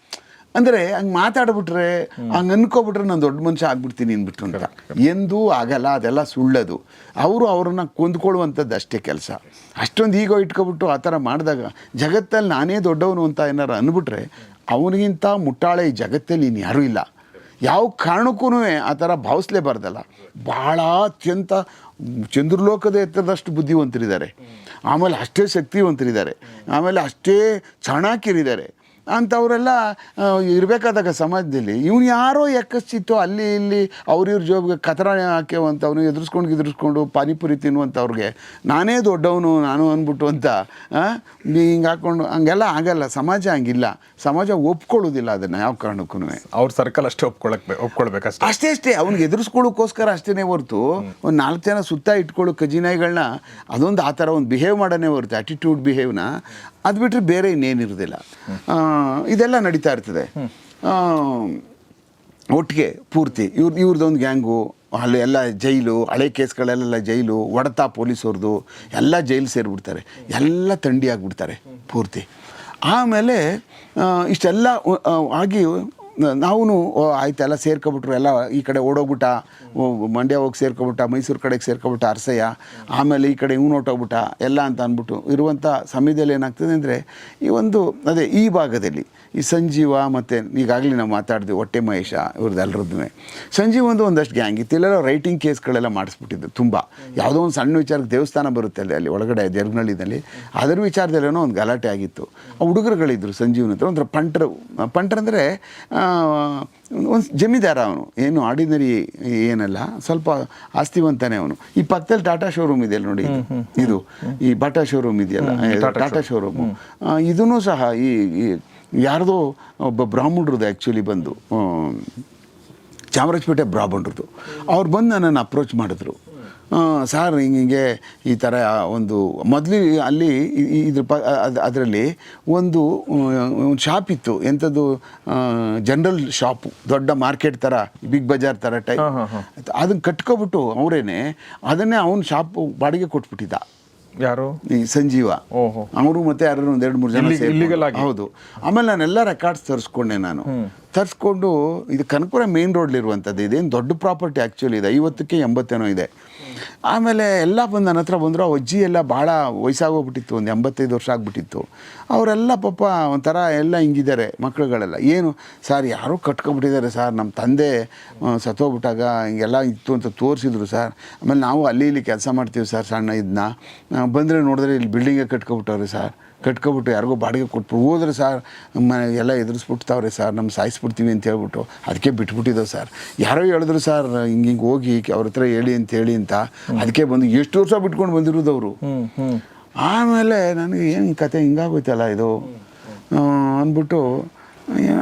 ಅಂದರೆ ಹಂಗೆ ಮಾತಾಡ್ಬಿಟ್ರೆ ಹಂಗೆ ಅನ್ಕೋಬಿಟ್ರೆ ನಾನು ದೊಡ್ಡ ಮನುಷ್ಯ ಆಗ್ಬಿಡ್ತೀನಿ ಅಂದ್ಬಿಟ್ರು ಅಂತ. ಎಂದೂ ಆಗಲ್ಲ, ಅದೆಲ್ಲ ಸುಳ್ಳದು. ಅವ್ರನ್ನ ಕೊಂದ್ಕೊಳ್ಳುವಂಥದ್ದು ಅಷ್ಟೇ ಕೆಲಸ. ಅಷ್ಟೊಂದು ಈಗೋ ಇಟ್ಕೊಬಿಟ್ಟು ಆ ಥರ ಮಾಡಿದಾಗ ಜಗತ್ತಲ್ಲಿ ನಾನೇ ದೊಡ್ಡವನು ಅಂತ ಏನಾರು ಅಂದ್ಬಿಟ್ರೆ ಅವನಿಗಿಂತ ಮುಟ್ಟಾಳೆ ಈ ಜಗತ್ತಲ್ಲಿ ಇನ್ನು ಯಾರೂ ಇಲ್ಲ. ಯಾವ ಕಾರಣಕ್ಕೂ ಆ ಥರ ಭಾವಿಸ್ಲೇಬಾರ್ದಲ್ಲ. ಭಾಳ ಅತ್ಯಂತ ಚಂದ್ರಲೋಕದ ಎತ್ತರದಷ್ಟು ಬುದ್ಧಿವಂತರಿದ್ದಾರೆ, ಆಮೇಲೆ ಅಷ್ಟೇ ಶಕ್ತಿವಂತರಿದ್ದಾರೆ, ಆಮೇಲೆ ಅಷ್ಟೇ ಚಾಣಾಕ್ಯರಿದ್ದಾರೆ. ಅಂಥವರೆಲ್ಲ ಇರಬೇಕಾದಾಗ ಸಮಾಜದಲ್ಲಿ ಇವನು ಯಾರೋ ಎಕ್ಕಚ್ಚಿತ್ತು ಅಲ್ಲಿ ಇಲ್ಲಿ ಅವ್ರಿವ್ರ ಜೋಬಿಗೆ ಕತರಾಣಿ ಹಾಕ್ಯವಂಥವ್ನು ಎದುರಿಸ್ಕೊಂಡು ಪಾನಿಪುರಿ ತಿನ್ನುವಂಥವ್ರಿಗೆ ನಾನೇ ದೊಡ್ಡವನು ನಾನು ಅಂದ್ಬಿಟ್ಟು ಅಂತ ಹಿಂಗೆ ಹಾಕ್ಕೊಂಡು ಹಂಗೆಲ್ಲ ಆಗಲ್ಲ. ಸಮಾಜ ಹಂಗಿಲ್ಲ, ಸಮಾಜ ಒಪ್ಕೊಳ್ಳೋದಿಲ್ಲ ಅದನ್ನು ಯಾವ ಕಾರಣಕ್ಕೂ. ಅವ್ರ ಸರ್ಕಲ್ ಅಷ್ಟೇ ಒಪ್ಕೊಳ್ಬೇಕಷ್ಟೇ. ಅಷ್ಟೇ ಅವ್ನಿಗೆ ಎದುರಿಸ್ಕೊಳ್ಳೋಕ್ಕೋಸ್ಕರ ಅಷ್ಟೇ ಹೊರ್ತು ಒಂದು 4 ಜನ ಸುತ್ತ ಇಟ್ಕೊಳ್ಳೋ ಖಜಿನಾಯಿಗಳನ್ನ ಅದೊಂದು ಆ ಥರ ಒಂದು ಬಿಹೇವ್ ಮಾಡೋನೇ ಹೊರ್ತು, ಆ್ಯಟಿಟ್ಯೂಡ್ ಬಿಹೇವ್ನ ಅದು ಬಿಟ್ಟರೆ ಬೇರೆ ಇನ್ನೇನಿರೋದಿಲ್ಲ. ಇದೆಲ್ಲ ನಡೀತಾ ಇರ್ತದೆ ಒಟ್ಟಿಗೆ ಪೂರ್ತಿ. ಇವ್ರದ್ದೊಂದು ಗ್ಯಾಂಗು, ಅಲ್ಲಿ ಎಲ್ಲ ಜೈಲು, ಹಳೆ ಕೇಸ್ಗಳೆಲ್ಲ ಜೈಲು, ಹೊಡೆತ ಪೊಲೀಸವ್ರದ್ದು ಎಲ್ಲ ಜೈಲು ಸೇರಿಬಿಡ್ತಾರೆ, ಎಲ್ಲ ಥಂಡಿ ಆಗಿಬಿಡ್ತಾರೆ ಪೂರ್ತಿ. ಆಮೇಲೆ ಇಷ್ಟೆಲ್ಲ ಆಗಿ ನಾವು ಆಯ್ತು ಎಲ್ಲ ಸೇರ್ಕೊಬಿಟ್ರು, ಎಲ್ಲ ಈ ಕಡೆ ಓಡೋಗ್ಬಿಟ್ಟ, ಮಂಡ್ಯ ಹೋಗಿ ಸೇರ್ಕೊಬಿಟ್ಟ, ಮೈಸೂರು ಕಡೆಗೆ ಸೇರ್ಕೊಬಿಟ್ಟ ಅರಸಯ್ಯ, ಆಮೇಲೆ ಈ ಕಡೆ ಇವನು ಹೊಟ್ಟೋಗ್ಬಿಟ್ಟ ಎಲ್ಲ ಅಂತ ಅಂದ್ಬಿಟ್ಟು ಇರುವಂಥ ಸಮಯದಲ್ಲಿ ಏನಾಗ್ತದೆ ಅಂದರೆ ಈ ಭಾಗದಲ್ಲಿ ಈ ಸಂಜೀವ ಮತ್ತು ಈಗಾಗಲೇ ನಾವು ಮಾತಾಡಿದ್ವಿ ಹೊಟ್ಟೆ ಮಹೇಶ ಇವ್ರದ್ದೆಲ್ಲರದ್ದು. ಸಂಜೀವ್ ಒಂದಷ್ಟು ಗ್ಯಾಂಗ್ ಇತ್ತು, ಇಲ್ಲೆಲ್ಲ ರೈಟಿಂಗ್ ಕೇಸ್ಗಳೆಲ್ಲ ಮಾಡಿಸ್ಬಿಟ್ಟಿದ್ದು ತುಂಬ. ಯಾವುದೋ ಒಂದು ಸಣ್ಣ ವಿಚಾರಕ್ಕೆ ದೇವಸ್ಥಾನ ಬರುತ್ತೆ ಅಲ್ಲಿ ಒಳಗಡೆ ಜರ್ಗನಳ್ಳಿನಲ್ಲಿ, ಅದರ ವಿಚಾರದಲ್ಲೇನೋ ಒಂದು ಗಲಾಟೆ ಆಗಿತ್ತು. ಆ ಹುಡುಗರುಗಳಿದ್ರು ಸಂಜೀವನ ಹತ್ರ, ಒಂಥರ ಪಂಟ್ರ ಅಂದರೆ ಒಂದು ಜಮೀದಾರ ಅವನು, ಏನು ಆರ್ಡಿನರಿ ಏನಲ್ಲ, ಸ್ವಲ್ಪ ಆಸ್ತಿವಂತಾನೆ ಅವನು. ಈ ಪಕ್ಕದಲ್ಲಿ ಟಾಟಾ ಶೋರೂಮ್ ಇದೆಯಲ್ಲ ನೋಡಿ, ಇದು ಈ ಬಾಟಾ ಶೋರೂಮ್ ಇದೆಯಲ್ಲ, ಟಾಟಾ ಶೋರೂಮು, ಇದೂ ಸಹ ಈ ಯಾರ್ದೋ ಒಬ್ಬ ಬ್ರಾಹ್ಮಣರದ್ದು ಆ್ಯಕ್ಚುಲಿ ಬಂದು ಚಾಮರಾಜಪೇಟೆ ಬ್ರಾಹ್ಮಣರದ್ದು. ಅವ್ರು ಬಂದು ನನ್ನನ್ನು ಅಪ್ರೋಚ್ ಮಾಡಿದ್ರು. ಸಾರ್ ಹಿಂಗೆ ಈ ಥರ ಒಂದು ಮೊದಲು ಅಲ್ಲಿ ಅದರಲ್ಲಿ ಒಂದು ಶಾಪ್ ಇತ್ತು, ಎಂಥದ್ದು ಜನರಲ್ ಶಾಪು, ದೊಡ್ಡ ಮಾರ್ಕೆಟ್ ಥರ, ಬಿಗ್ ಬಜಾರ್ ಥರ ಟೈಪ್. ಅದನ್ನು ಕಟ್ಕೊಬಿಟ್ಟು ಅವರೇನೆ ಅದನ್ನೇ ಅವನು ಶಾಪು ಬಾಡಿಗೆ ಕೊಟ್ಬಿಟ್ಟಿದ್ದ. ಯಾರು? ಈ ಸಂಜೀವ. ಅವರು ಮತ್ತೆ ಯಾರು ಒಂದು 2-3 ಜನ. ಹೌದು. ಆಮೇಲೆ ನಾನೆಲ್ಲ ರೆಕಾರ್ಡ್ಸ್ ತರಿಸ್ಕೊಂಡು ಇದು ಕನಕಪುರ ಮೇನ್ ರೋಡ್ಲಿರುವಂಥದ್ದು, ಇದೇನು ದೊಡ್ಡ ಪ್ರಾಪರ್ಟಿ ಆ್ಯಕ್ಚುಲಿ ಇದೆ, 50ಕ್ಕೆ 80 ಇದೆ. ಆಮೇಲೆ ಎಲ್ಲ ಬಂದು ನನ್ನ ಹತ್ರ ಬಂದರು. ಆ ಅಜ್ಜಿ ಎಲ್ಲ ಭಾಳ ವಯಸ್ಸಾಗೋಗ್ಬಿಟ್ಟಿತ್ತು, ಒಂದು 85 ವರ್ಷ ಆಗಿಬಿಟ್ಟಿತ್ತು. ಅವರೆಲ್ಲ ಪಾಪ ಒಂಥರ ಎಲ್ಲ ಹಿಂಗಿದ್ದಾರೆ ಮಕ್ಕಳುಗಳೆಲ್ಲ. ಏನು ಸರ್ ಯಾರೂ ಕಟ್ಕೊಬಿಟ್ಟಿದ್ದಾರೆ ಸರ್, ನಮ್ಮ ತಂದೆ ಸತ್ತೋಗ್ಬಿಟ್ಟಾಗ ಹಿಂಗೆಲ್ಲ ಇತ್ತು ಅಂತ ತೋರಿಸಿದ್ರು ಸರ್. ಆಮೇಲೆ ನಾವು ಅಲ್ಲಿ ಇಲ್ಲಿ ಕೆಲಸ ಮಾಡ್ತೀವಿ ಸರ್, ಸಣ್ಣ ಇದನ್ನ ಬಂದರೆ ನೋಡಿದ್ರೆ ಇಲ್ಲಿ ಬಿಲ್ಡಿಂಗೇ ಕಟ್ಕೊಬಿಟ್ಟವ್ರೆ ಸರ್, ಕಟ್ಕೊಬಿಟ್ಟು ಯಾರಿಗೋ ಬಾಡಿಗೆ ಕೊಟ್ಬಿಟ್ಟು ಹೋದ್ರೆ ಸರ್ ಎಲ್ಲ ಎದುರಿಸ್ಬಿಡ್ತಾವ್ರೆ ಸರ್, ನಮ್ಮ ಸಾಯಿಸ್ಬಿಡ್ತೀವಿ ಅಂತ ಹೇಳ್ಬಿಟ್ಟು ಅದಕ್ಕೆ ಬಿಟ್ಬಿಟ್ಟಿದ್ದವು ಸರ್. ಯಾರೋ ಹೇಳಿದ್ರು ಸರ್ ಹಿಂಗೆ ಹೋಗಿ ಅವ್ರ ಹತ್ರ ಹೇಳಿ ಅಂತ, ಅದಕ್ಕೆ ಬಂದು ಎಷ್ಟು ವರ್ಷ ಬಿಟ್ಕೊಂಡು ಬಂದಿರೋದು ಅವರು. ಆಮೇಲೆ ನನಗೆ ಏನು ಕತೆ ಹಿಂಗಾಗೋಯ್ತಲ್ಲ ಇದು ಅಂದ್ಬಿಟ್ಟು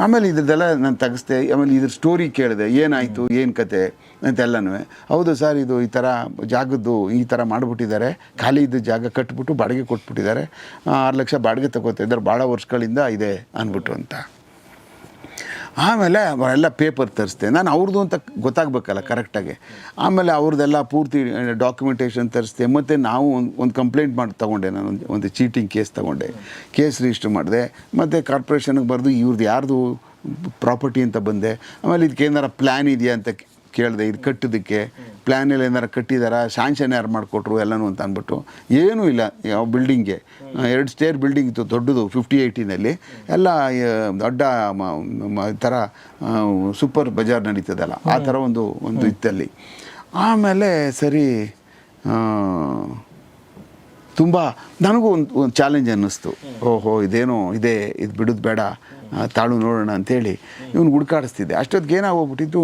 ಆಮೇಲೆ ಇದ್ರದ್ದೆಲ್ಲ ನಾನು ತೆಗೆಸ್ದೆ. ಆಮೇಲೆ ಇದ್ರ ಸ್ಟೋರಿ ಕೇಳಿದೆ, ಏನಾಯಿತು ಏನು ಕತೆ ಅಂತೆಲ್ಲನೂ. ಹೌದು ಸರ್, ಇದು ಈ ಥರ ಜಾಗದ್ದು ಈ ಥರ ಮಾಡಿಬಿಟ್ಟಿದ್ದಾರೆ, ಖಾಲಿ ಇದ್ದ ಜಾಗ ಕಟ್ಬಿಟ್ಟು ಬಾಡಿಗೆ ಕೊಟ್ಬಿಟ್ಟಿದ್ದಾರೆ, 6 ಲಕ್ಷ ಬಾಡಿಗೆ ತಗೋತಿದ್ದಾರೆ, ಭಾಳ ವರ್ಷಗಳಿಂದ ಇದೆ ಅಂದ್ಬಿಟ್ಟು ಅಂತ. ಆಮೇಲೆ ಅವರೆಲ್ಲ ಪೇಪರ್ ತರಿಸ್ದೆ ನಾನು, ಅವ್ರದ್ದು ಅಂತ ಗೊತ್ತಾಗಬೇಕಲ್ಲ ಕರೆಕ್ಟಾಗಿ. ಆಮೇಲೆ ಅವ್ರದ್ದೆಲ್ಲ ಪೂರ್ತಿ ಡಾಕ್ಯುಮೆಂಟೇಷನ್ ತರಿಸ್ದೆ. ಮತ್ತು ನಾವು ಒಂದು ಕಂಪ್ಲೇಂಟ್ ತೊಗೊಂಡೆ, ನಾನು ಒಂದು ಚೀಟಿಂಗ್ ಕೇಸ್ ತೊಗೊಂಡೆ, ಕೇಸ್ ರಿಜಿಸ್ಟರ್ ಮಾಡಿದೆ. ಮತ್ತು ಕಾರ್ಪೊರೇಷನ್ಗೆ ಬರೆದು ಇವ್ರದ್ದು ಯಾರ್ದು ಪ್ರಾಪರ್ಟಿ ಅಂತ ಬಂದೆ. ಆಮೇಲೆ ಇದಕ್ಕೆ ಏನಾರ ಪ್ಲ್ಯಾನ್ ಇದೆಯಾ ಅಂತ ಕೇಳಿದೆ, ಇದು ಕಟ್ಟೋದಕ್ಕೆ ಪ್ಲ್ಯಾನಲ್ಲಿ ಏನಾರು ಕಟ್ಟಿದಾರ, ಶಾಂಕ್ಷನ್ ಯಾರು ಮಾಡಿಕೊಟ್ರು ಎಲ್ಲನೂ ಅಂತ ಅಂದ್ಬಿಟ್ಟು. ಏನೂ ಇಲ್ಲ, ಯಾವ ಬಿಲ್ಡಿಂಗ್ಗೆ 2 ಸ್ಟೇರ್ ಬಿಲ್ಡಿಂಗ್ ಇತ್ತು ದೊಡ್ಡದು, 50-80ನಲ್ಲಿ ಎಲ್ಲ ದೊಡ್ಡ ಥರ ಸೂಪರ್ ಬಜಾರ್ ನಡೀತದಲ್ಲ ಆ ಥರ ಒಂದು ಇತ್ತಲ್ಲಿ. ಆಮೇಲೆ ಸರಿ ತುಂಬ ನನಗೂ ಒಂದು ಚಾಲೆಂಜ್ ಅನ್ನಿಸ್ತು. ಓಹೋ ಇದೇನೋ ಇದೆ, ಇದು ಬಿಡೋದು ಬೇಡ, ತಾಳು ನೋಡೋಣ ಅಂಥೇಳಿ ಇವನು ಹುಡ್ಕಾಡಿಸ್ತಿದ್ದೆ. ಅಷ್ಟೊತ್ತಿಗೆ ಏನಾಗೋಗ್ಬಿಟ್ಟಿದ್ದು,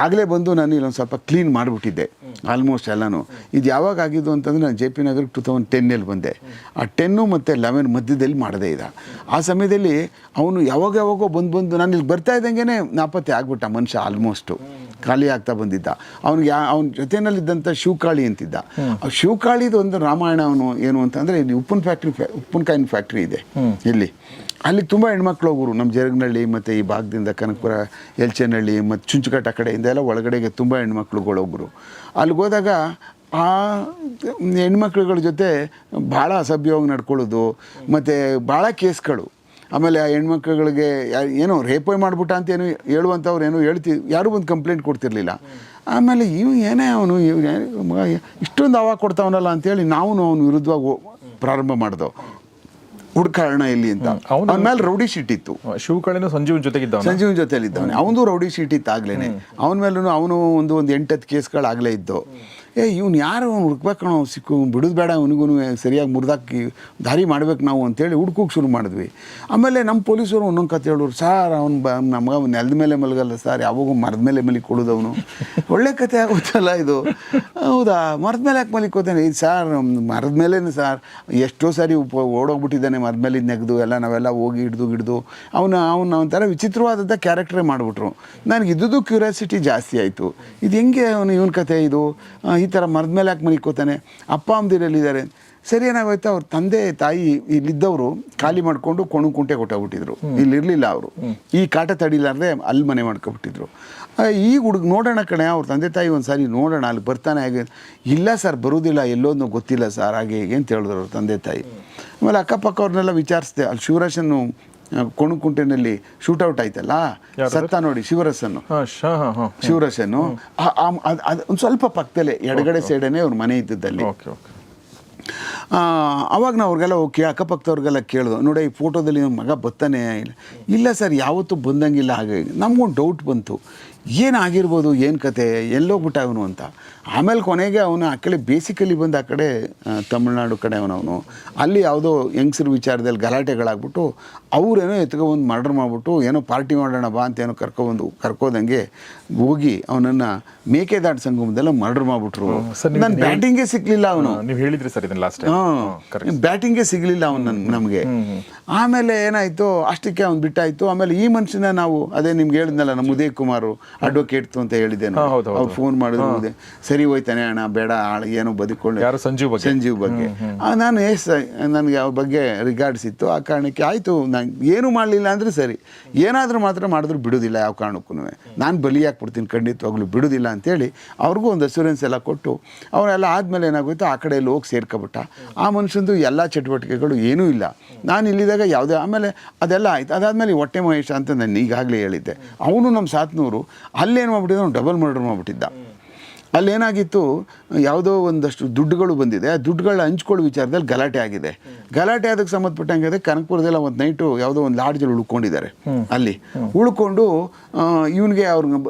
ಆಗಲೇ ಬಂದು ನಾನು ಇಲ್ಲೊಂದು ಸ್ವಲ್ಪ ಕ್ಲೀನ್ ಮಾಡಿಬಿಟ್ಟಿದ್ದೆ ಆಲ್ಮೋಸ್ಟ್ ಎಲ್ಲನೂ. ಇದು ಯಾವಾಗ ಆಗಿದ್ದು ಅಂತಂದರೆ ನಾನು JP ನಗರಕ್ಕೆ 2010ನಲ್ಲಿ ಬಂದೆ. ಆ 10 ಮತ್ತು 11 ಮಧ್ಯದಲ್ಲಿ ಮಾಡದೇ ಇದೆ. ಆ ಸಮಯದಲ್ಲಿ ಅವನು ಯಾವಾಗೋ ಬಂದು ನಾನು ಇಲ್ಲಿ ಬರ್ತಾ ಇದ್ದಂಗೆ ನಾಪತ್ತೆ ಆಗ್ಬಿಟ್ಟ ಮನುಷ್ಯ, ಆಲ್ಮೋಸ್ಟು ಖಾಲಿ ಆಗ್ತಾ ಬಂದಿದ್ದ. ಅವ್ನಿಗೆ ಅವನ ಜೊತೆಯಲ್ಲಿದ್ದಂಥ ಶಿವಕಾಳಿ ಅಂತಿದ್ದ. ಆ ಶಿವಕಾಳಿದು ಒಂದು ರಾಮಾಯಣ ಅವನು ಏನು ಅಂತಂದರೆ, ಇಲ್ಲಿ ಉಪ್ಪಿನಕಾಯಿನ ಫ್ಯಾಕ್ಟ್ರಿ ಇದೆ ಇಲ್ಲಿ. ಅಲ್ಲಿ ತುಂಬ ಹೆಣ್ಮಕ್ಳು ಹೋಗೋರು, ನಮ್ಮ ಜರಗನಹಳ್ಳಿ ಮತ್ತು ಈ ಭಾಗದಿಂದ ಕನಕಪುರ, ಎಲ್ಚನಹಳ್ಳಿ ಮತ್ತು ಚುಂಚುಕಟ್ಟ ಕಡೆಯಿಂದ ಎಲ್ಲ ಒಳಗಡೆಗೆ ತುಂಬ ಹೆಣ್ಮಕ್ಳುಗಳು ಹೋಗೋರು. ಅಲ್ಲಿಗೆ ಹೋದಾಗ ಆ ಹೆಣ್ಮಕ್ಳುಗಳ ಜೊತೆ ಭಾಳ ಅಸಭ್ಯವಾಗಿ ನಡ್ಕೊಳ್ಳೋದು ಮತ್ತು ಭಾಳ ಕೇಸ್ಗಳು. ಆಮೇಲೆ ಆ ಹೆಣ್ಮಕ್ಳುಗಳಿಗೆ ಏನೋ ರೇಪೇ ಮಾಡ್ಬಿಟ್ಟ ಅಂತ ಏನು ಹೇಳುವಂಥವ್ರು ಏನೋ ಯಾರೂ ಬಂದು ಕಂಪ್ಲೇಂಟ್ ಕೊಡ್ತಿರ್ಲಿಲ್ಲ. ಆಮೇಲೆ ಏನೇ ಅವನು ಇಷ್ಟೊಂದು ಅವಾಗ ಕೊಡ್ತಾವನಲ್ಲ ಅಂತೇಳಿ ನಾವು ಅವನ ವಿರುದ್ಧವಾಗಿ ಪ್ರಾರಂಭ ಮಾಡ್ದೋ, ಹುಡ್ಕಾರಣ ಇಲ್ಲಿ ಅಂತ. ಅವನ ಮೇಲೆ ರೌಡಿ ಶೀಟ್ ಇತ್ತು. ಶಿವಕಳೆನೂ ಸಂಜೀವನ್ ಜೊತೆಲಿ ಇದ್ದವನೇ, ಅವನದು ರೌಡಿ ಶೀಟ್ ಇತ್ತು ಆಗ್ಲೇನೆ. ಅವನ ಮೇಲೂ ಅವನು ಒಂದು 8-10 ಕೇಸ್ಗಳಾಗಲೇ ಇದ್ದು. ಇವ್ನು ಯಾರು ಅವ್ನು ಹುಡ್ಕ್ಬೇಕಣ, ಸಿಕ್ಕು ಬಿಡೋದು ಬೇಡ, ಅವನಿಗೂ ಸರಿಯಾಗಿ ಮುರಿದಾಕಿ ದಾರಿ ಮಾಡ್ಬೇಕು ನಾವು ಅಂತೇಳಿ ಹುಡ್ಕೋಕೆ ಶುರು ಮಾಡಿದ್ವಿ. ಆಮೇಲೆ ನಮ್ಮ ಪೊಲೀಸರು ಒಂದೊಂದು ಕತೆ ಹೇಳೋರು, ಸಾರ್ ನಮಗೆ ನೆಲದ ಮೇಲೆ ಮಲಗಲ್ಲ ಸರ್, ಯಾವಾಗೂ ಮರದ ಮೇಲೆ ಮಲಿಕೊಡೋದು ಅವನು. ಒಳ್ಳೆ ಕತೆ ಆಗುತ್ತಲ್ಲ ಇದು. ಹೌದಾ, ಮರದ ಮೇಲೆ ಯಾಕೆ ಮಲಿಕೋತಾನೆ? ಇದು ಸಾರ್ ಮರದ ಮೇಲೇನೆ ಸರ್, ಎಷ್ಟೋ ಸಾರಿ ಓಡೋಗ್ಬಿಟ್ಟಿದ್ದಾನೆ ಮರದ ಮೇಲೆ ನೆಗೆದು ಎಲ್ಲ, ನಾವೆಲ್ಲ ಹೋಗಿ ಹಿಡ್ದು ಅವನು ಒಂಥರ ವಿಚಿತ್ರವಾದಂಥ ಕ್ಯಾರೆಕ್ಟರೇ ಮಾಡಿಬಿಟ್ರು. ನನಗೆ ಇದ್ದದ್ದು ಕ್ಯೂರಿಯಾಸಿಟಿ ಜಾಸ್ತಿ ಆಯಿತು. ಇದು ಹೆಂಗೆ ಇವನ ಕತೆ ಇದು, ಈ ಥರ ಮರದ ಮೇಲೆ ಯಾಕೆ ಮಲಿಕೋತಾನೆ? ಅಪ್ಪ ಅಮ್ಮದಿರಲ್ಲಿದ್ದಾರೆ. ಸರಿ, ಏನಾಗೋಯ್ತು, ಅವ್ರ ತಂದೆ ತಾಯಿ ಇಲ್ಲಿದ್ದವರು ಖಾಲಿ ಮಾಡಿಕೊಂಡು ಕುಂಟೆ ಕೊಟ್ಟೋಗ್ಬಿಟ್ಟಿದ್ರು. ಇಲ್ಲಿರಲಿಲ್ಲ ಅವರು, ಈ ಕಾಟ ತಡಿಲಾರ್ದೆ ಅಲ್ಲಿ ಮನೆ ಮಾಡ್ಕೊಬಿಟ್ಟಿದ್ರು. ಈಗ ನೋಡೋಣ ಕಣೆ, ಅವ್ರ ತಂದೆ ತಾಯಿ ಒಂದು ಸಾರಿ ನೋಡೋಣ, ಅಲ್ಲಿ ಬರ್ತಾನೆ ಹಾಗೆ. ಇಲ್ಲ ಸರ್, ಬರೋದಿಲ್ಲ, ಎಲ್ಲೋದು ಗೊತ್ತಿಲ್ಲ ಸರ್, ಹಾಗೆ ಹೇಗೆ ಅಂತ ಹೇಳಿದ್ರು ಅವ್ರ ತಂದೆ ತಾಯಿ. ಆಮೇಲೆ ಅಕ್ಕಪಕ್ಕ ಅವ್ರನ್ನೆಲ್ಲ ವಿಚಾರಿಸಿದೆ. ಅಲ್ಲಿ ಶಿವರಾಶನ್ನು ಕುಂಟೆನಲ್ಲಿ ಶೂಟೌಟ್ ಆಯ್ತಲ್ಲ, ಸತ್ತ ನೋಡಿ ಶಿವರಸನ್ನು, ಶಿವರಸನ್ನು ಒಂದು ಸ್ವಲ್ಪ ಪಕ್ಕದಲ್ಲೇ ಎಡಗಡೆ ಸೈಡೇ ಅವ್ರ ಮನೆ ಇದ್ದದ್ದಲ್ಲಿ. ಅವಾಗ ನಾವು ಅವ್ರಿಗೆಲ್ಲ ಓಕೆ, ಅಕ್ಕಪಕ್ಕದವ್ರಿಗೆಲ್ಲ ಕೇಳಿದ್ರು, ನೋಡಿ ಈ ಫೋಟೋದಲ್ಲಿ ನಮ್ಮ ಮಗ ಬರ್ತಾನೆ ಇಲ್ಲ ಸರ್, ಯಾವತ್ತೂ ಬಂದಂಗಿಲ್ಲ. ಹಾಗೆ ನಮಗೊಂದು ಡೌಟ್ ಬಂತು, ಏನಾಗಿರ್ಬೋದು, ಏನು ಕತೆ, ಎಲ್ಲೋಗ್ಬಿಟ್ಟ ಅವನು ಅಂತ. ಆಮೇಲೆ ಕೊನೆಗೆ ಅವನು ಆ ಕಡೆ ಬೇಸಿಕಲಿ ಬಂದು ಆ ಕಡೆ ತಮಿಳ್ನಾಡು ಕಡೆ ಅವನು ಅಲ್ಲಿ ಯಾವುದೋ ಹೆಂಗಸ್ರ ವಿಚಾರದಲ್ಲಿ ಗಲಾಟೆಗಳಾಗ್ಬಿಟ್ಟು ಅವರೇನೋ ಎತ್ಕೊಬಂದು ಮರ್ಡರ್ ಮಾಡಿಬಿಟ್ಟು, ಏನೋ ಪಾರ್ಟಿ ಮಾಡೋಣ ಬಾ ಅಂತ ಏನೋ ಕರ್ಕೋದಂಗೆ ಹೋಗಿ ಅವನನ್ನು ಮೇಕೆದಾಟು ಸಂಗಮದಲ್ಲ ಮರ್ಡರ್ ಮಾಡಿಬಿಟ್ರು. ನನ್ನ ಬ್ಯಾಟಿಂಗೇ ಸಿಕ್ಕಲಿಲ್ಲ ಅವನು. ನೀವು ಹೇಳಿದ್ರಿ ಸರ್ ಇದನ್ನ ಲಾಸ್ಟ್ ಬ್ಯಾಟಿಂಗೇ ಸಿಗಲಿಲ್ಲ ಅವನು ನಮಗೆ. ಆಮೇಲೆ ಏನಾಯಿತು, ಅಷ್ಟಕ್ಕೆ ಅವ್ನು ಬಿಟ್ಟಾಯಿತು. ಆಮೇಲೆ ಈ ಮನುಷ್ಯನ ನಾವು ಅದೇ ನಿಮ್ಗೆ ಹೇಳಿದ್ನಲ್ಲ, ನಮ್ಮ ಉದಯ್ ಕುಮಾರ್ ಅಡ್ವೊಕೇಟ್ ಅಂತ ಹೇಳಿದ್ದೇನೆ, ಅವ್ರು ಫೋನ್ ಮಾಡಿದ್ರು, ಸರಿ ಹೋಯ್ತಾನೆ ಅಣ್ಣ, ಬೇಡ ಏನೋ ಬದುಕೊಂಡು, ಸಂಜೀವ್ ಬಗ್ಗೆ ನಾನು ನನಗೆ ಅವ್ರ ಬಗ್ಗೆ ರಿಗಾರ್ಡ್ಸ್ ಇತ್ತು. ಆ ಕಾರಣಕ್ಕೆ ಆಯಿತು, ನಾನು ಏನೂ ಮಾಡಲಿಲ್ಲ ಅಂದರೆ ಸರಿ, ಏನಾದರೂ ಮಾತ್ರ ಮಾಡಿದ್ರು ಬಿಡೋದಿಲ್ಲ, ಯಾವ ಕಾರಣಕ್ಕೂ ನಾನು ಬಲಿಯಾಗ್ಬಿಡ್ತೀನಿ, ಖಂಡಿತವಾಗ್ಲೂ ಬಿಡೋದಿಲ್ಲ ಅಂತೇಳಿ ಅವ್ರಿಗೂ ಒಂದು ಅಶ್ಯೂರೆನ್ಸ್ ಎಲ್ಲ ಕೊಟ್ಟು ಅವರೆಲ್ಲ ಆದಮೇಲೆ ಏನಾಗೋಯ್ತು, ಆ ಕಡೆಯಲ್ಲಿ ಹೋಗಿ ಸೇರ್ಕೊಬಿಟ್ಟ. ಆ ಮನುಷ್ಯಂದು ಎಲ್ಲ ಚಟುವಟಿಕೆಗಳು ಏನೂ ಇಲ್ಲ. ನಾನು ಇಲ್ಲಿದ್ದಾಗ ಯಾವುದೇ, ಆಮೇಲೆ ಅದೆಲ್ಲ ಆಯ್ತು. ಅದಾದಮೇಲೆ ಹೊಟ್ಟೆ ಮಹೇಶ ಅಂತ ನಾನು ಈಗಾಗಲೇ ಹೇಳಿದ್ದೆ, ಅವನು ನಮ್ಮ ಸಾತ್ನೂರು, ಅಲ್ಲೇನು ಮಾಡ್ಬಿಟ್ಟಿದ್ದ, ಅವ್ನು ಡಬಲ್ ಮರ್ಡರ್ ಮಾಡಿಬಿಟ್ಟಿದ್ದ. ಅಲ್ಲೇನಾಗಿತ್ತು, ಯಾವುದೋ ಒಂದಷ್ಟು ದುಡ್ಡುಗಳು ಬಂದಿದೆ, ಆ ದುಡ್ಡುಗಳ ಹಂಚ್ಕೊಳ್ಳೋ ವಿಚಾರದಲ್ಲಿ ಗಲಾಟೆ ಆಗಿದೆ. ಗಲಾಟೆ ಅದಕ್ಕೆ ಸಂಬಂಧಪಟ್ಟಂಗೆ ಕನಕಪುರದಲ್ಲಿ ಒಂದು ನೈಟು ಯಾವುದೋ ಒಂದು ಲಾಡ್ಜಲ್ಲಿ ಉಳ್ಕೊಂಡಿದ್ದಾರೆ. ಅಲ್ಲಿ ಉಳ್ಕೊಂಡು ಇವನಿಗೆ ಅವ್ರ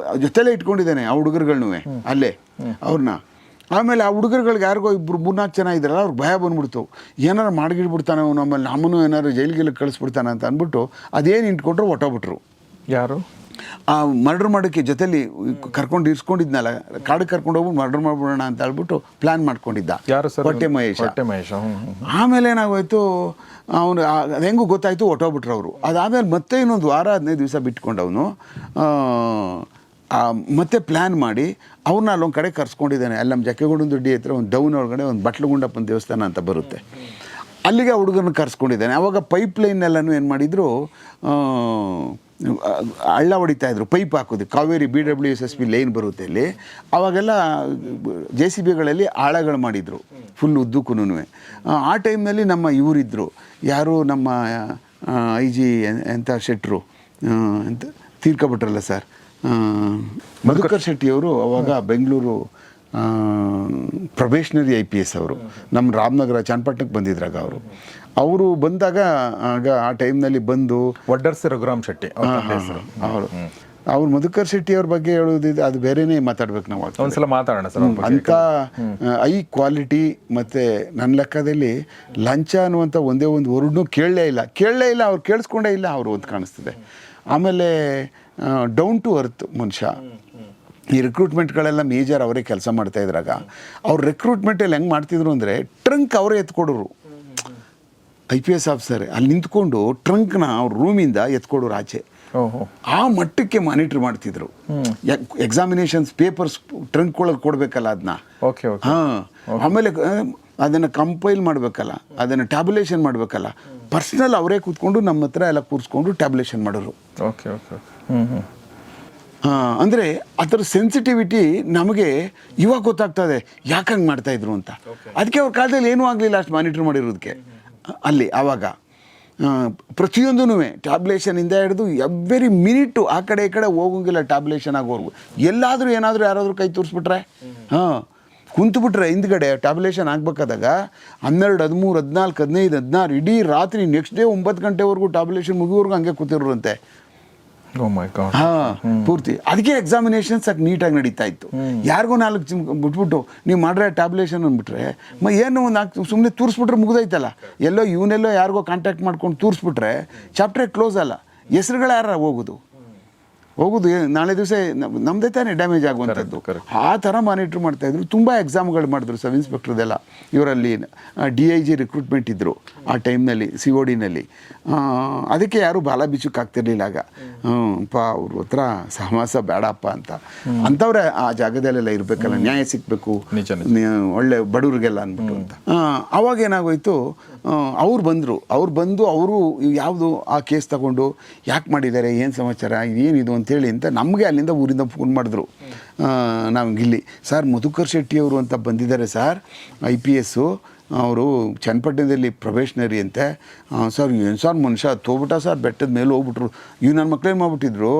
ಜೊತೆಲೇ ಇಟ್ಕೊಂಡಿದ್ದಾನೆ ಆ ಹುಡುಗರುಗಳನ್ನೂ ಅಲ್ಲೇ ಅವ್ರನ್ನ. ಆಮೇಲೆ ಆ ಹುಡುಗರುಗಳಿಗೆ ಯಾರಿಗೋ 3-4 ಜನ ಇದ್ದಾರಲ್ಲ, ಅವ್ರಿಗೆ ಭಯ ಬಂದ್ಬಿಡ್ತು, ಏನಾರು ಮಾಡಿಗಿಡ್ಬಿಡ್ತಾನೆ ಅವನು, ಆಮೇಲೆ ನಮ್ಮನ್ನು ಏನಾರು ಜೈಲಿಗೆ ಕಳಿಸ್ಬಿಡ್ತಾನೆ ಅಂತ ಅಂದ್ಬಿಟ್ಟು ಅದೇನು ಇಟ್ಕೊಂಡ್ರು ಹೊಟ್ಟೋಗ್ಬಿಟ್ರು. ಯಾರು ಆ ಮರ್ಡರ್ ಮಾಡೋಕ್ಕೆ ಜೊತೆಲಿ ಕರ್ಕೊಂಡು ಇರಿಸ್ಕೊಂಡಿದ್ನಲ್ಲ, ಕಾಡಿಗೆ ಕರ್ಕೊಂಡು ಹೋಗ್ಬಿಟ್ಟು ಮರ್ಡರ್ ಮಾಡ್ಬಿಡೋಣ ಅಂತ ಹೇಳ್ಬಿಟ್ಟು ಪ್ಲಾನ್ ಮಾಡ್ಕೊಂಡಿದ್ದ ಹೊಟ್ಟೆ ಮಹೇಶ. ಆಮೇಲೆ ಏನಾಗೋಯ್ತು, ಅವನು ಅದು ಹೆಂಗೂ ಗೊತ್ತಾಯಿತು, ಹೊಟ್ಟೋಗ್ಬಿಟ್ರು ಅವರು. ಅದಾದಮೇಲೆ ಮತ್ತೆ ಇನ್ನೊಂದು ವಾರ 15 ದಿವಸ ಬಿಟ್ಕೊಂಡವನು ಮತ್ತೆ ಪ್ಲ್ಯಾನ್ ಮಾಡಿ ಅವ್ರನ್ನ ಅಲ್ಲೊಂದು ಕಡೆ ಕರ್ಸ್ಕೊಂಡಿದ್ದಾನೆ. ಅಲ್ಲಿ ನಮ್ಮ ಜಕ್ಕೆಗುಂಡನ ದೊಡ್ಡಿ ಹತ್ರ ಒಂದು ಡೌನ್ ಒಳಗಡೆ ಒಂದು ಬಟ್ಲಗುಂಡಪ್ಪನ ದೇವಸ್ಥಾನ ಅಂತ ಬರುತ್ತೆ, ಅಲ್ಲಿಗೆ ಆ ಹುಡುಗರನ್ನ ಕರ್ಸ್ಕೊಂಡಿದ್ದಾನೆ. ಆವಾಗ ಪೈಪ್ ಲೈನೆಲ್ಲನೂ ಏನು ಮಾಡಿದರು, ಹಳ್ಳ ಹೊಡಿತಾಯಿದ್ರು, ಪೈಪ್ ಹಾಕೋದು, ಕಾವೇರಿ BWSSB ಲೈನ್ ಬರುತ್ತೆ ಅಲ್ಲಿ. ಅವಾಗೆಲ್ಲ JCBಗಳಲ್ಲಿ ಆಳಗಳು ಮಾಡಿದರು ಫುಲ್ ಉದ್ದಕ್ಕೂ. ಆ ಟೈಮ್ನಲ್ಲಿ ನಮ್ಮ ಇವರಿದ್ದರು, ಯಾರು ನಮ್ಮ IG ಎಂಥ ಶೆಟ್ಟರು ಅಂತ ತೀರ್ಕೊಬಿಟ್ರಲ್ಲ ಸರ್, ಮಧುಕರ್ ಶೆಟ್ಟಿಯವರು ಅವಾಗ ಬೆಂಗಳೂರು ಪ್ರೊಬೇಷನರಿ IPS ಅವರು, ನಮ್ಮ ರಾಮನಗರ ಚನ್ನಪಟ್ಟಣಕ್ಕೆ ಬಂದಿದ್ರಾಗ ಅವರು ಬಂದಾಗ ಆಗ ಆ ಟೈಮ್ನಲ್ಲಿ ಬಂದು ವಡ್ಡರ್ಸಿ ರಘುರಾಮ್ ಶೆಟ್ಟಿ ಅವ್ರು ಮಧುಕರ್ ಶೆಟ್ಟಿ ಅವ್ರ ಬಗ್ಗೆ ಹೇಳೋದಿದೆ, ಅದು ಬೇರೆನೇ ಮಾತಾಡ್ಬೇಕು ನಾವು. ಒಂದ್ಸಲ ಮಾತಾಡೋಣ ಸರ್. ಅಂಥ ಐ ಕ್ವಾಲಿಟಿ, ಮತ್ತು ನನ್ನ ಲೆಕ್ಕದಲ್ಲಿ ಲಂಚ ಅನ್ನುವಂಥ ಒಂದೇ ಒಂದು ವರ್ಡ್ನೂ ಕೇಳಲೇ ಇಲ್ಲ, ಅವ್ರು ಕೇಳಿಸ್ಕೊಂಡೇ ಇಲ್ಲ ಅವರು ಅಂತ ಕಾಣಿಸ್ತದೆ. ಆಮೇಲೆ ಡೌನ್ ಟು ಅರ್ತ್ ಮನುಷ್ಯ. ಈ ರಿಕ್ರೂಟ್ಮೆಂಟ್ಗಳೆಲ್ಲ ಮೇಜರ್ ಅವರೇ ಕೆಲಸ ಮಾಡ್ತಾ ಇದ್ರಾಗ, ಅವ್ರು ರಿಕ್ರೂಟ್ಮೆಂಟಲ್ಲಿ ಹೆಂಗೆ ಮಾಡ್ತಿದ್ರು ಅಂದರೆ ಟ್ರಂಕ್ ಅವರೇ ಎತ್ಕೊಡೋರು. IPS ಆಫೀಸರ್ ಅಲ್ಲಿ ನಿಂತ್ಕೊಂಡು ಟ್ರಂಕ್ನ ಅವ್ರ ರೂಮಿಂದ ಎತ್ಕೊಡೋರು ಆಚೆ. ಆ ಮಟ್ಟಕ್ಕೆ ಮಾನಿಟ್ರ್ ಮಾಡ್ತಿದ್ರು. ಎಕ್ಸಾಮಿನೇಷನ್ಸ್ ಪೇಪರ್ಸ್ ಟ್ರಂಕ್ ಒಳಗೆ ಕೊಡಬೇಕಲ್ಲ ಅದನ್ನ, ಆಮೇಲೆ ಅದನ್ನು ಕಂಪೈಲ್ ಮಾಡಬೇಕಲ್ಲ, ಅದನ್ನು ಟ್ಯಾಬ್ಯುಲೇಷನ್ ಮಾಡಬೇಕಲ್ಲ, ಪರ್ಸ್ನಲ್ ಅವರೇ ಕೂತ್ಕೊಂಡು ನಮ್ಮ ಹತ್ರ ಎಲ್ಲ ಕೂರಿಸ್ಕೊಂಡು ಟ್ಯಾಬ್ಲೇಷನ್ ಮಾಡೋರು. Okay okay okay. ಅಂದರೆ ಅದರ ಸೆನ್ಸಿಟಿವಿಟಿ ನಮಗೆ ಇವಾಗ ಗೊತ್ತಾಗ್ತದೆ ಯಾಕೆ ಹಂಗೆ ಮಾಡ್ತಾಯಿದ್ರು ಅಂತ. ಅದಕ್ಕೆ ಅವ್ರ ಕಾಲದಲ್ಲಿ ಏನೂ ಆಗಲಿಲ್ಲ ಅಷ್ಟು ಮಾನಿಟ್ರ್ ಮಾಡಿರೋದಕ್ಕೆ ಅಲ್ಲಿ ಆವಾಗ. ಪ್ರತಿಯೊಂದೂ ಟ್ಯಾಬ್ಲೇಷನಿಂದ ಹಿಡಿದು ಎವ್ರಿ ಮಿನಿಟು ಆ ಕಡೆ ಈ ಕಡೆ ಹೋಗೋಂಗಿಲ್ಲ ಟ್ಯಾಬ್ಲೇಷನ್ ಆಗೋರ್ಗು. ಎಲ್ಲಾದರೂ ಏನಾದರೂ ಯಾರಾದರೂ ಕೈ ತೋರಿಸ್ಬಿಟ್ರೆ ಕುಂತುಬಿಟ್ರೆ ಹಿಂದ್ಗಡೆ ಟ್ಯಾಬ್ಲೇಷನ್ ಆಗಬೇಕಾದಾಗ 12, 13, 14, 15, 16 ಇಡೀ ರಾತ್ರಿ ನೆಕ್ಸ್ಟ್ ಡೇ 9 ಗಂಟೆವರೆಗೂ ಟ್ಯಾಬ್ಲೇಷನ್ ಮುಗಿಯೋವರೆಗೂ ಹಂಗೆ ಕೂತಿರೋರಂತೆ. ಪೂರ್ತಿ. ಅದಕ್ಕೆ ಎಕ್ಸಾಮಿನೇಷನ್ಸ್ ಆಗಿ ನೀಟಾಗಿ ನಡೀತಾ ಇತ್ತು. ಯಾರಿಗೋ 4 ಬಿಟ್ಬಿಟ್ಟು ನೀವು ಮಾಡ್ರೆ ಟ್ಯಾಬ್ಲೇಷನ್ ಅಂದ್ಬಿಟ್ರೆ ಏನು ಸುಮ್ಮನೆ ತೂರಿಸ್ಬಿಟ್ರೆ ಮುಗ್ದೈತಲ್ಲ. ಎಲ್ಲೋ ಇವನೆಲ್ಲೋ ಯಾರಿಗೋ ಕಾಂಟ್ಯಾಕ್ಟ್ ಮಾಡ್ಕೊಂಡು ತೂರಿಸ್ಬಿಟ್ರೆ ಚಾಪ್ಟ್ರೇ ಕ್ಲೋಸ್ ಅಲ್ಲ. ಹೆಸ್ರುಗಳು ಯಾರು ಹೋಗೋದು ನಾಳೆ ದಿವಸ ನಮ್ಮದೇ ತಾನೇ ಡ್ಯಾಮೇಜ್ ಆಗುವಂಥದ್ದು. ಆ ಥರ ಮಾನಿಟ್ರ್ ಮಾಡ್ತಾಯಿದ್ರು. ತುಂಬ ಎಕ್ಸಾಮ್ಗಳು ಮಾಡಿದ್ರು ಸಬ್ ಇನ್ಸ್ಪೆಕ್ಟ್ರದೆಲ್ಲ. ಇವರಲ್ಲಿ DIG ರಿಕ್ರೂಟ್ಮೆಂಟ್ ಇದ್ದರು ಆ ಟೈಮ್ನಲ್ಲಿ CODನಲ್ಲಿ. ಅದಕ್ಕೆ ಯಾರೂ ಬಾಲ ಬೀಚಕ್ಕಾಗ್ತಿರ್ಲಿಲ್ಲ ಆಗ. ಅವ್ರ ಹತ್ರ ಸಹವಾಸ ಬೇಡಪ್ಪ ಅಂತ. ಅಂಥವ್ರೆ ಆ ಜಾಗದಲ್ಲೆಲ್ಲ ಇರಬೇಕಲ್ಲ, ನ್ಯಾಯ ಸಿಗಬೇಕು ಒಳ್ಳೆ ಬಡವ್ರಿಗೆಲ್ಲ ಅಂದ್ಬಿಟ್ಟು ಅಂತ. ಅವಾಗ ಏನಾಗೋಯ್ತು, ಅವ್ರು ಬಂದು ಅವರು ಯಾವುದು ಆ ಕೇಸ್ ತಗೊಂಡು ಯಾಕೆ ಮಾಡಿದ್ದಾರೆ, ಏನು ಸಮಾಚಾರ, ಏನಿದು ಅಂತೇಳಿ ಅಂತ ನಮಗೆ ಅಲ್ಲಿಂದ ಊರಿಂದ ಫೋನ್ ಮಾಡಿದ್ರು. ನಾವು ಇಲ್ಲಿ ಸರ್ ಮಧುಕರ್ ಶೆಟ್ಟಿ ಅವರು ಅಂತ ಬಂದಿದ್ದಾರೆ ಸರ್, IPS ಅವರು ಚನ್ನಪಟ್ಟಣದಲ್ಲಿ ಪ್ರೊಬೇಷನರಿ ಅಂತೆ. ಸರ್ ಏನು ಸರ್ ಮನುಷ್ಯ ತೋಗ್ಬಿಟ್ಟ ಸರ್, ಬೆಟ್ಟದ ಮೇಲೆ ಹೋಗ್ಬಿಟ್ರು. ಇವು ನನ್ನ ಮಕ್ಳೇನು ಮಾಡ್ಬಿಟ್ಟಿದ್ರು,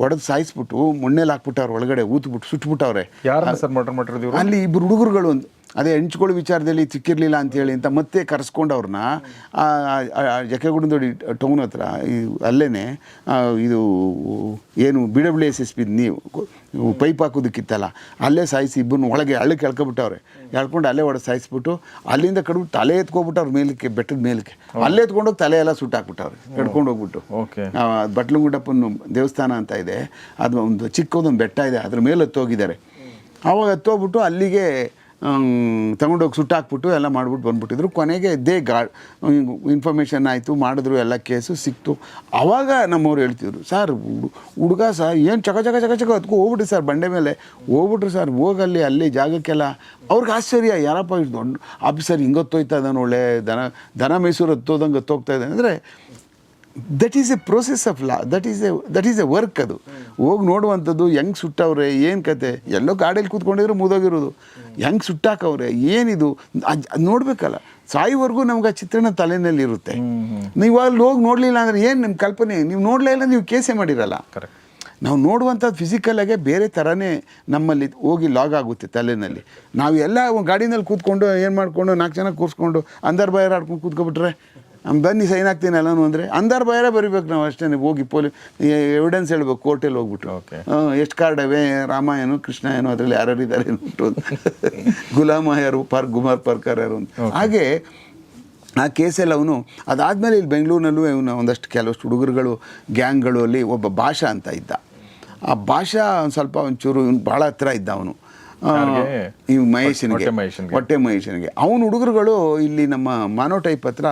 ಒಡೆದು ಸಾಯಿಸ್ಬಿಟ್ಟು ಮಣ್ಣೆಲ್ಲಿ ಹಾಕ್ಬಿಟ್ಟವ್ರು, ಒಳಗಡೆ ಊತ್ಬಿಟ್ಟು ಸುಟ್ಬಿಟ್ಟವ್ರೆ. ಅಲ್ಲಿ 2 ಹುಡುಗರುಗಳು ಅದೇ ಹೆಂಚ್ಕೊಳ್ಳೋ ವಿಚಾರದಲ್ಲಿ ಸಿಕ್ಕಿರಲಿಲ್ಲ ಅಂತೇಳಿ ಅಂತ ಮತ್ತೆ ಕರೆಸ್ಕೊಂಡು ಅವ್ರನ್ನ ಜಕೆಗುಂಡದೊಡಿ ಟೌನ್ ಹತ್ರ ಅಲ್ಲೇ ಇದು ಏನು BWSSP ನೀವು ಪೈಪ್ ಹಾಕೋದಕ್ಕಿತ್ತಲ್ಲ, ಅಲ್ಲೇ ಸಾಯಿಸಿ ಇಬ್ಬರನ್ನ ಒಳಗೆ ಹಳ್ಳಕ್ಕೆ ಎಳ್ಕೊಬಿಟ್ಟವ್ರೆ. ಎಳ್ಕೊಂಡು ಅಲ್ಲೇ ಹೊಡೆದು ಸಾಯಿಸ್ಬಿಟ್ಟು ಅಲ್ಲಿಂದ ಕಡ್ಬಿಟ್ಟು ತಲೆ ಎತ್ಕೊಬಿಟ್ಟು ಅವ್ರ ಮೇಲಕ್ಕೆ, ಬೆಟ್ಟದ ಮೇಲಕ್ಕೆ ಅಲ್ಲೇ ಎತ್ಕೊಂಡೋಗಿ ತಲೆ ಎಲ್ಲ ಸುಟ್ಟಾಕ್ಬಿಟ್ಟವ್ರೆ ಎಡ್ಕೊಂಡು ಹೋಗ್ಬಿಟ್ಟು. ಬಟ್ಲಂಗುಡ್ಡಪ್ಪನ ದೇವಸ್ಥಾನ ಅಂತ ಇದೆ, ಅದು ಒಂದು ಚಿಕ್ಕದೊಂದು ಬೆಟ್ಟ ಇದೆ, ಅದ್ರ ಮೇಲೆ ಹತ್ತೋಗಿದ್ದಾರೆ. ಆವಾಗ ಹತ್ತೋಗ್ಬಿಟ್ಟು ಅಲ್ಲಿಗೆ ತಗೊಂಡೋಗಿ ಸುಟ್ಟಾಕ್ಬಿಟ್ಟು ಎಲ್ಲ ಮಾಡ್ಬಿಟ್ಟು ಬಂದ್ಬಿಟ್ಟಿದ್ರು. ಕೊನೆಗೆ ಇನ್ಫಾರ್ಮೇಷನ್ ಆಯಿತು, ಮಾಡಿದ್ರು, ಎಲ್ಲ ಕೇಸು ಸಿಕ್ತು. ಆವಾಗ ನಮ್ಮವ್ರು ಹೇಳ್ತಿದ್ರು, ಸರ್ ಹುಡುಗ ಸರ್ ಏನು ಚಕ ಅದಕ್ಕೂ ಹೋಗ್ಬಿಟ್ರಿ ಸರ್, ಬಂಡೆ ಮೇಲೆ ಹೋಗ್ಬಿಟ್ರು ಸರ್, ಹೋಗಲ್ಲಿ ಅಲ್ಲಿ ಜಾಗಕ್ಕೆಲ್ಲ. ಅವ್ರಿಗೆ ಆಶ್ಚರ್ಯ, ಯಾರಪ್ಪ ಇಷ್ಟು ದೊಡ್ಡ ಆಫೀಸರ್ ಹಿಂಗೊತ್ತೋಯ್ತಾ ಇದ್ದಾನೆ, ಒಳ್ಳೆ ದನ ಮೈಸೂರು ಹತ್ತೋದಂಗೆ ಹತ್ತೋಗ್ತಾ ಇದ್ದಾನೆ ಅಂದರೆ that is A process of law, that is A work. ಅದು ಹೋಗಿ ನೋಡುವಂಥದ್ದು, ಹೆಂಗೆ ಸುಟ್ಟವ್ರೆ, ಏನು ಕತೆ, ಎಲ್ಲೋ ಗಾಡಿಯಲ್ಲಿ ಕೂತ್ಕೊಂಡಿದ್ರು ಮುದೋಗಿರೋದು, ಹೆಂಗೆ ಸುಟ್ಟಾಕವ್ರೆ, ಏನಿದು ನೋಡಬೇಕಲ್ಲ. ಸಾಯುವರೆಗೂ ನಮ್ಗೆ ಆ ಚಿತ್ರಣ ತಲೆಯಲ್ಲಿರುತ್ತೆ. ನೀವು ಅಲ್ಲಿ ಹೋಗಿ ನೋಡಲಿಲ್ಲ ಅಂದರೆ ಏನು ನಿಮ್ಮ ಕಲ್ಪನೆ, ನೀವು ನೋಡಲೇ ಇಲ್ಲ, ನೀವು ಕೇಸೇ ಮಾಡಿರಲ್ಲ. ನಾವು ನೋಡುವಂಥದ್ದು ಫಿಸಿಕಲಾಗೆ ಬೇರೆ ಥರನೇ ನಮ್ಮಲ್ಲಿ ಹೋಗಿ ಲಾಗ್ ಆಗುತ್ತೆ ತಲೆಯಲ್ಲಿ. ನಾವು ಎಲ್ಲ ಗಾಡಿನಲ್ಲಿ ಕೂತ್ಕೊಂಡು ಏನು ಮಾಡಿಕೊಂಡು 4 ಜನ ಕೂರಿಸ್ಕೊಂಡು ಅಂದರ್ ಬಾಯರ್ ಆಡ್ಕೊಂಡು ಕೂತ್ಕೊಬಿಟ್ರೆ ಬನ್ನಿ ಸೈನ್ ಆಗ್ತೀನಿ ಎಲ್ಲನೂ ಅಂದರೆ ಅಂದರ್ ಬಾಯರೇ ಬರಿಬೇಕು ನಾವು ಅಷ್ಟೇ. ಹೋಗಿ ಎವಿಡೆನ್ಸ್ ಹೇಳ್ಬೇಕು ಕೋರ್ಟಲ್ಲಿ ಹೋಗ್ಬಿಟ್ಟು, ಎಷ್ಟು ಕಾರ್ಡ್ ಅವೆ, ರಾಮಾಯಣ ಕೃಷ್ಣ ಏನೋ ಅದರಲ್ಲಿ ಯಾರು ಇದ್ದಾರೆ ಅಂದ್ಬಿಟ್ಟು, ಗುಲಾಮ ಯಾರು, ಗುಮಾರ್ ಪರ್ಕರ್ ಯಾರು ಅಂತ. ಹಾಗೆ ಆ ಕೇಸಲ್ಲಿ ಅವನು ಅದಾದಮೇಲೆ ಇಲ್ಲಿ ಬೆಂಗಳೂರಿನಲ್ಲೂ ಇವನು ಒಂದಷ್ಟು ಕೆಲವಷ್ಟು ಹುಡುಗರುಗಳು ಗ್ಯಾಂಗ್ಗಳು ಅಲ್ಲಿ ಒಬ್ಬ ಭಾಷಾ ಅಂತ ಇದ್ದ. ಆ ಭಾಷಾ ಒಂದು ಸ್ವಲ್ಪ ಒಂಚೂರು ಭಾಳ ಹತ್ರ ಇದ್ದ ಅವನು, ಈ ಮಹೇಶನಿಗೆ, ಹೊಟ್ಟೆ ಮಹೇಶನಿಗೆ. ಅವನ ಹುಡುಗರುಗಳು ಇಲ್ಲಿ ನಮ್ಮ ಮಾನೋ ಟೈಪ್ ಹತ್ರ